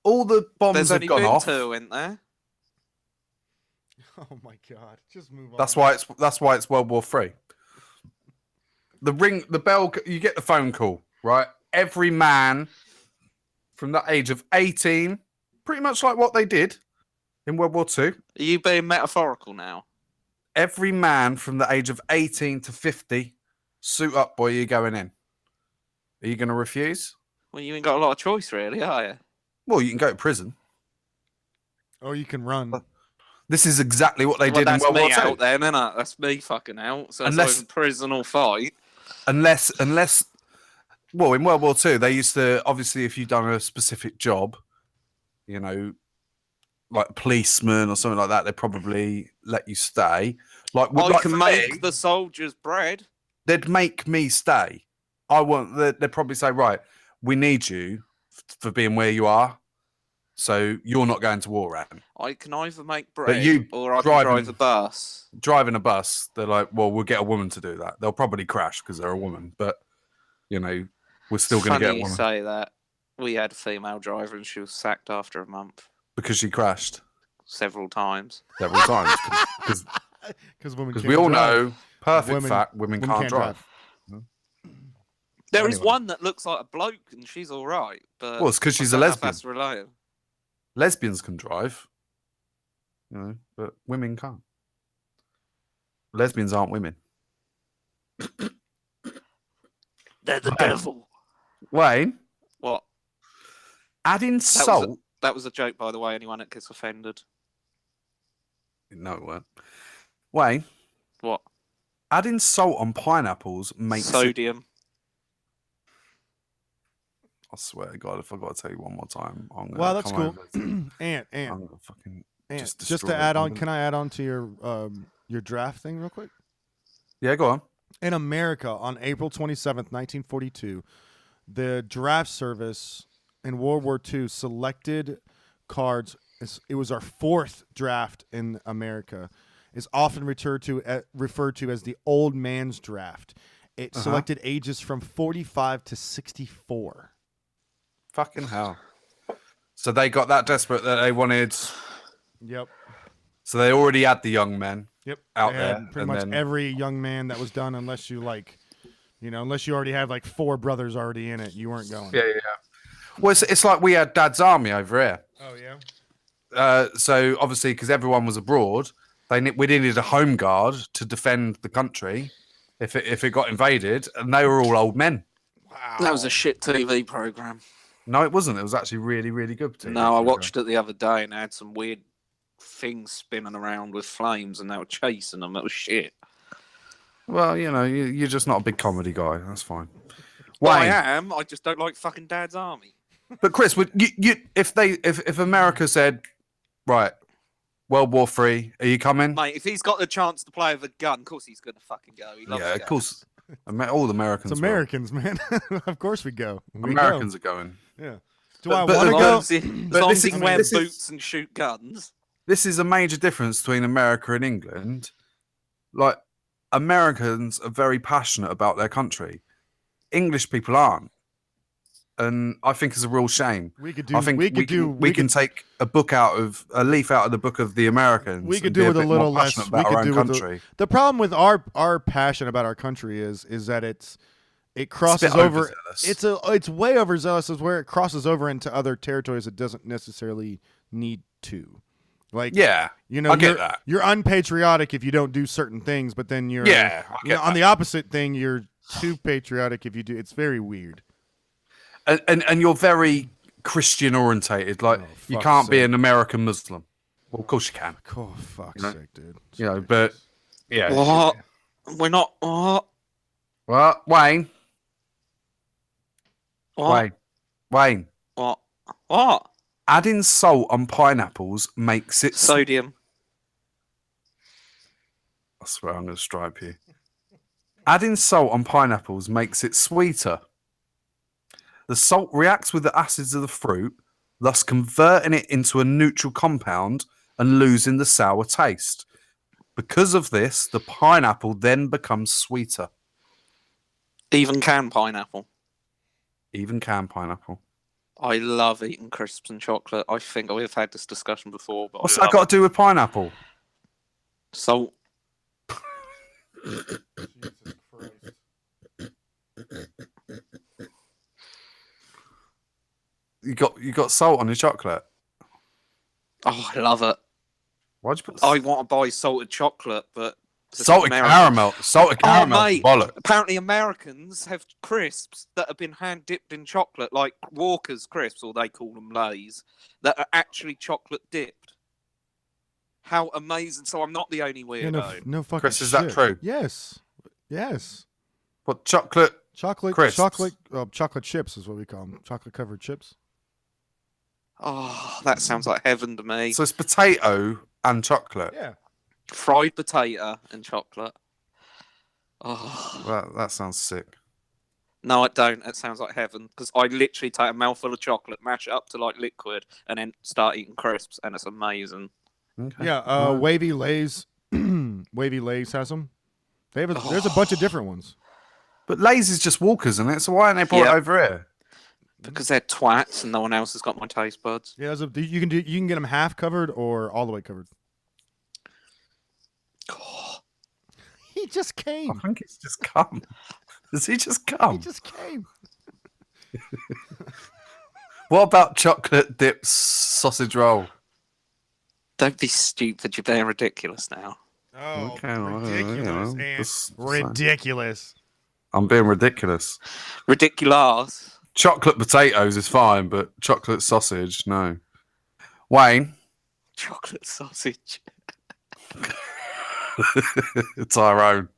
S1: All the bombs
S5: There's
S1: have
S5: only
S1: gone
S5: been
S1: off.
S5: two, isn't there?
S4: Oh my God! Just move on.
S1: That's why it's World War Three. The bell. You get the phone call, right? Every man from the age of 18, pretty much like what they did in World War Two.
S5: Are you being metaphorical now?
S1: Every man from the age of 18 to 50, suit up, boy. You're going in. Are you going to refuse?
S5: Well, you ain't got a lot of choice, really, are you?
S1: Well, you can go to prison.
S4: Or you can run.
S1: This is exactly what they
S5: Well,
S1: did in
S5: that's
S1: World War
S5: me
S1: Two.
S5: out then, innit? That's me fucking out. So
S1: Unless-
S5: it's either prison or fight.
S1: Unless, well, in World War Two, they used to, obviously, if you've done a specific job, you know, like policeman or something like that, they probably let you stay. Like,
S5: I
S1: like
S5: can
S1: for
S5: make
S1: me,
S5: the soldiers bread.
S1: they'd make me stay. They'd probably say, right, we need you for being where you are, so you're not going to war, Ram.
S5: I can either make bread
S1: you
S5: or I can
S1: driving-
S5: drive a bus.
S1: Driving a bus, they're like, well, we'll get a woman to do that. They'll probably crash because they're a woman, but you know, we're still going to get a
S5: Funny you
S1: woman
S5: say that. We had a female driver and she was sacked after a month
S1: because she crashed
S5: several times.
S1: several times.
S4: Because women.
S1: Because
S4: can't
S1: we all
S4: drive.
S1: know, perfect
S4: Women-
S1: fact, women can't drive.
S5: There is
S4: Anyway.
S5: one that looks like a bloke and she's all right, but
S1: Well, it's 'cause
S5: I
S1: she's
S5: don't
S1: a
S5: know if
S1: lesbian.
S5: That's related.
S1: Lesbians can drive, you know, but women can't. Lesbians aren't women.
S5: They're the
S1: Right.
S5: devil.
S1: Wayne,
S5: What?
S1: adding
S5: was a-
S1: salt.
S5: That was a joke, by the way. Anyone that gets offended.
S1: No, it weren't. Wayne,
S5: What?
S1: adding salt on pineapples makes it.
S5: Sodium.
S1: I swear to God, if I got to tell you one more time, I'm gonna
S4: Well, that's
S1: come
S4: cool.
S1: over.
S4: Ant.
S1: I'm gonna fucking
S4: Just
S1: destroy
S4: to
S1: it.
S4: add
S1: I'm
S4: on,
S1: gonna-
S4: can I add on to your draft thing real quick?
S1: Yeah, go on.
S4: In America, on April 27th, 1942, the draft service in World War II selected cards. It was our fourth draft in America. Is often referred to as the old man's draft. It selected ages from 45 to 64.
S1: Fucking hell. So they got that desperate that they wanted.
S4: Yep.
S1: So they already had the young men.
S4: Yep.
S1: Out
S4: They had
S1: there,
S4: pretty
S1: and
S4: much
S1: then-
S4: every young man that was done, unless you unless you already had like four brothers already in it, you weren't going.
S1: Yeah. Well, it's like we had Dad's Army over here.
S4: Oh yeah.
S1: So obviously, because everyone was abroad, we needed a home guard to defend the country if it got invaded, and they were all old men.
S4: Wow.
S5: That was a shit TV program.
S1: No, it wasn't. It was actually really, really good. TV
S5: No, I
S1: program.
S5: watched it the other day and it had some weird things spinning around with flames and they were chasing them. It was shit.
S1: Well, you know, you're just not a big comedy guy. That's fine.
S5: Well, I
S1: Wayne,
S5: am. I just don't like fucking Dad's Army.
S1: but Chris, would you if America said, right, World War III, are you coming?
S5: Mate, if he's got the chance to play with a gun, of course he's going to fucking go. He loves
S1: Yeah, of
S5: guns.
S1: course. All the Americans.
S4: It's
S1: will.
S4: Americans, man. Of course we go. We
S1: Americans are going.
S4: Go. Yeah. Do
S1: But-
S4: I
S1: but
S4: want to
S1: the-
S5: As
S4: go?
S5: long as he, as
S1: But
S5: long
S1: this
S5: as he
S1: is-
S5: can wear
S1: this is-
S5: boots and shoot guns.
S1: This is a major difference between America and England. Like, Americans are very passionate about their country. English people aren't. And I think it's a real shame.
S4: We could do.
S1: I think
S4: we
S1: can take a leaf out of the book of the Americans.
S4: We could
S1: and
S4: do
S1: be
S4: with a
S1: bit more
S4: little less.
S1: passionate
S4: We
S1: about
S4: could
S1: our
S4: do
S1: own
S4: with
S1: country.
S4: the problem with our passion about our country is that it crosses
S1: bit
S4: over.
S1: overzealous.
S4: It's way overzealous. Is where it crosses over into other territories it doesn't necessarily need to. Like
S1: Yeah,
S4: you know,
S1: I get
S4: you're,
S1: that.
S4: you're unpatriotic if you don't do certain things, but then you're
S1: Yeah, I
S4: you know,
S1: get
S4: on
S1: that.
S4: the opposite thing, you're too patriotic if you do. It's very weird.
S1: And you're very Christian orientated. Like,
S4: Oh,
S1: you
S4: fuck's
S1: can't be
S4: sake.
S1: an American Muslim. Well, of course you can.
S4: Oh fuck's
S1: You know?
S4: sake, dude.
S1: You know, but yeah.
S5: What? We're not. What?
S1: Well, Wayne,
S5: What?
S1: Wayne.
S5: What? What?
S1: Adding salt on pineapples makes it.
S5: Sodium.
S1: I swear I'm going to stripe you. Adding salt on pineapples makes it sweeter. The salt reacts with the acids of the fruit, thus converting it into a neutral compound and losing the sour taste. Because of this, the pineapple then becomes sweeter.
S5: Even canned pineapple.
S1: Even canned pineapple.
S5: I love eating crisps and chocolate. I think we've had this discussion before, but
S1: What's
S5: I
S1: that
S5: love
S1: got to do with pineapple?
S5: Salt.
S4: Jesus Christ.
S1: You got salt on your chocolate.
S5: Oh, I love it.
S1: Why'd you put
S5: I want to buy salted chocolate, but
S1: salted caramel? Salted caramel,
S5: mate.
S1: bollock.
S5: Apparently, Americans have crisps that have been hand dipped in chocolate, like Walker's crisps, or they call them Lays, that are actually chocolate dipped. How amazing! So I'm not the only
S4: Yeah,
S5: weirdo.
S4: no fucking
S1: Chris, is
S4: shit.
S1: that true?
S4: Yes.
S1: What chocolate? Crisps.
S4: Chocolate chips is what we call them. Chocolate covered chips.
S5: Oh, that sounds like heaven to me.
S1: So it's potato and chocolate.
S4: Yeah.
S5: Fried potato and chocolate. Oh,
S1: That sounds sick.
S5: no, I don't. It sounds like heaven because I literally take a mouthful of chocolate, mash it up to like liquid, and then start eating crisps, and it's amazing.
S1: Okay.
S4: Yeah, Wavy Lays. Wavy Lays has them. There's a bunch of different ones.
S1: But Lay's is just Walkers, isn't it? So why aren't they brought it over here?
S5: Because they're twats and no one else has got my taste buds.
S4: Yeah, you can get them half covered or all the way covered. He just
S1: I
S4: came.
S1: think it's just come. Does he just come?
S4: He just came.
S1: What about chocolate dipped sausage roll?
S5: Don't be stupid. You're being ridiculous now.
S4: Oh,
S1: Okay, well,
S4: ridiculous,
S1: you know,
S4: and
S1: that's
S4: ridiculous.
S1: I'm being ridiculous.
S5: Ridiculous.
S1: Chocolate potatoes is fine, but chocolate sausage, no. Wayne,
S5: Chocolate sausage.
S1: Tyrone.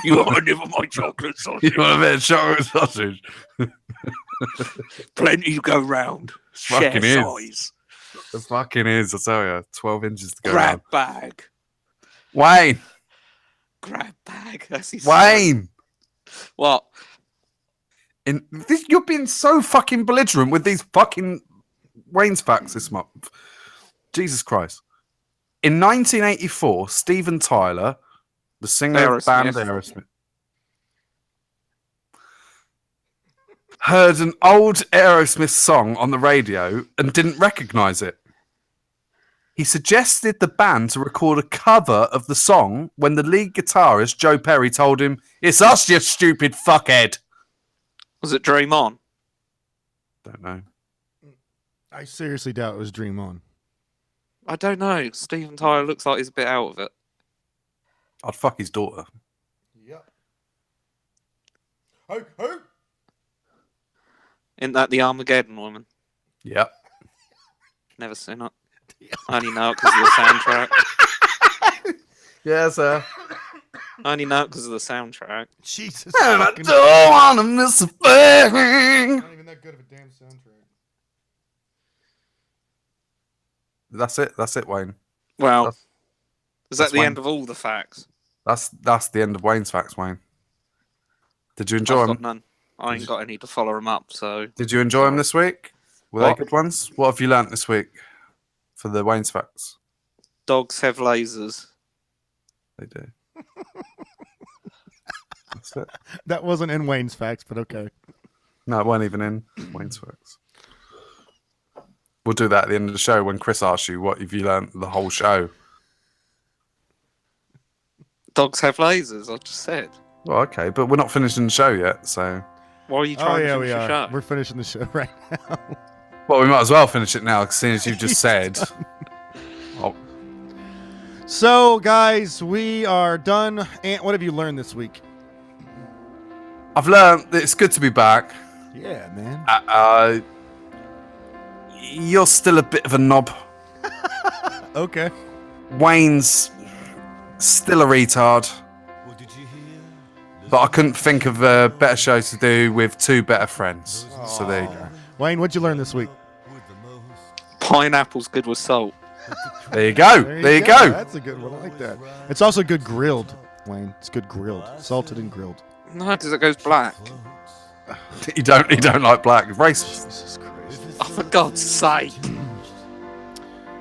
S5: You are never my chocolate sausage.
S1: You want a bit of chocolate sausage?
S5: Plenty to go round. Share
S1: Fucking is.
S5: size.
S1: It fucking is, I tell you. 12 inches to go
S5: Grab
S1: around.
S5: bag.
S1: Wayne!
S5: Grab bag. That's his
S1: Wayne!
S5: What?
S1: You're being so fucking belligerent with these fucking Wayne's facts this month. Jesus Christ. In 1984, Steven Tyler, the singer of the band Aerosmith, heard an old Aerosmith song on the radio and didn't recognize it. He suggested the band to record a cover of the song when the lead guitarist, Joe Perry, told him, "It's us, you stupid fuckhead."
S5: Was it Dream On?
S1: Don't know.
S4: I seriously doubt it was Dream On.
S5: I don't know. Steven Tyler looks like he's a bit out of it.
S1: I'd fuck his daughter.
S4: Yep. Hey.
S5: Isn't that the Armageddon woman?
S1: Yep.
S5: Never seen it. I only know it because of the soundtrack.
S1: Yeah, sir.
S5: I only know it because of the soundtrack.
S4: Jesus.
S1: And I
S4: fucking-
S1: don't want to miss a thing.
S4: Not even that good of a damn soundtrack.
S1: That's it, Wayne.
S5: Well,
S1: That's-
S5: is that
S1: that's
S5: the
S1: Wayne.
S5: end of all the facts?
S1: That's the end of Wayne's facts, Wayne. Did you
S5: I've
S1: enjoy
S5: got
S1: them?
S5: none. I ain't got any to follow them up, so...
S1: Did you enjoy them this week? Were they
S5: What?
S1: good ones? What have you learnt this week for the Wayne's facts?
S5: Dogs have lasers.
S1: They do. That's it.
S4: That wasn't in Wayne's facts, but okay.
S1: No, it weren't even in Wayne's facts. We'll do that at the end of the show when Chris asks you what have you learnt the whole show.
S5: Dogs have lasers, I just said.
S1: Well, okay, but we're not finishing the show yet, so...
S5: Why are you trying to finish the show?
S4: We're finishing the show right now.
S1: Well, we might as well finish it now, seeing as you've just said... Oh,
S4: So, guys, we are done. Ant, what have you learned this week?
S1: I've learnt that it's good to be back.
S4: Yeah, man.
S1: You're still a bit of a knob.
S4: Okay.
S1: Wayne's still a retard. But I couldn't think of a better show to do with two better friends. So there you go.
S4: Wayne, what'd you learn this week?
S5: Pineapple's good with salt.
S1: There you go. There you go.
S4: That's a good one. I like that. It's also good grilled, Wayne. It's good grilled. Salted and grilled.
S5: No, because it goes black.
S1: You don't like black. It's racist.
S4: Jesus Christ.
S5: Oh, for God's sake.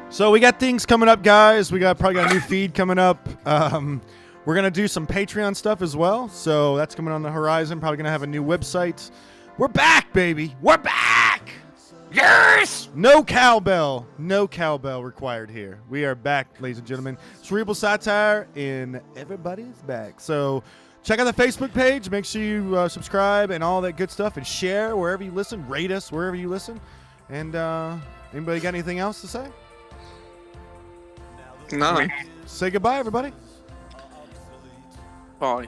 S4: So we got things coming up, guys. We probably got a new feed coming up. We're going to do some Patreon stuff as well. So that's coming on the horizon. Probably going to have a new website. We're back, baby. We're back.
S1: Yes!
S4: No cowbell. No cowbell required here. We are back, ladies and gentlemen. Cerebral Satire in everybody's back. So check out the Facebook page. Make sure you subscribe and all that good stuff and share wherever you listen. Rate us wherever you listen. And anybody got anything else to say?
S5: No.
S4: Say goodbye, everybody.
S5: Bye.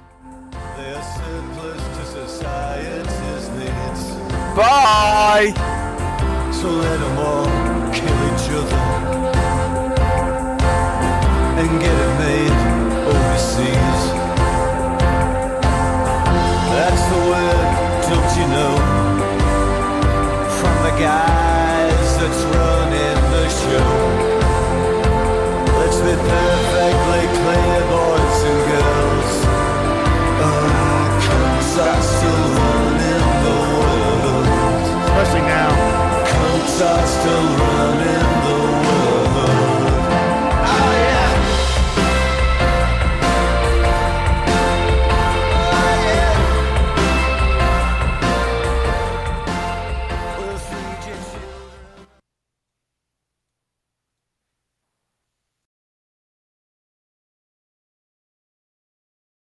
S3: They're surplus to society's needs.
S1: Bye!
S3: So let them all kill each other and get it made overseas. That's the word, don't you know? From the guys that's running the show. Let's be perfectly clear, boys and girls. Cunts are still running the world.
S4: Especially now.
S3: Cunts are still running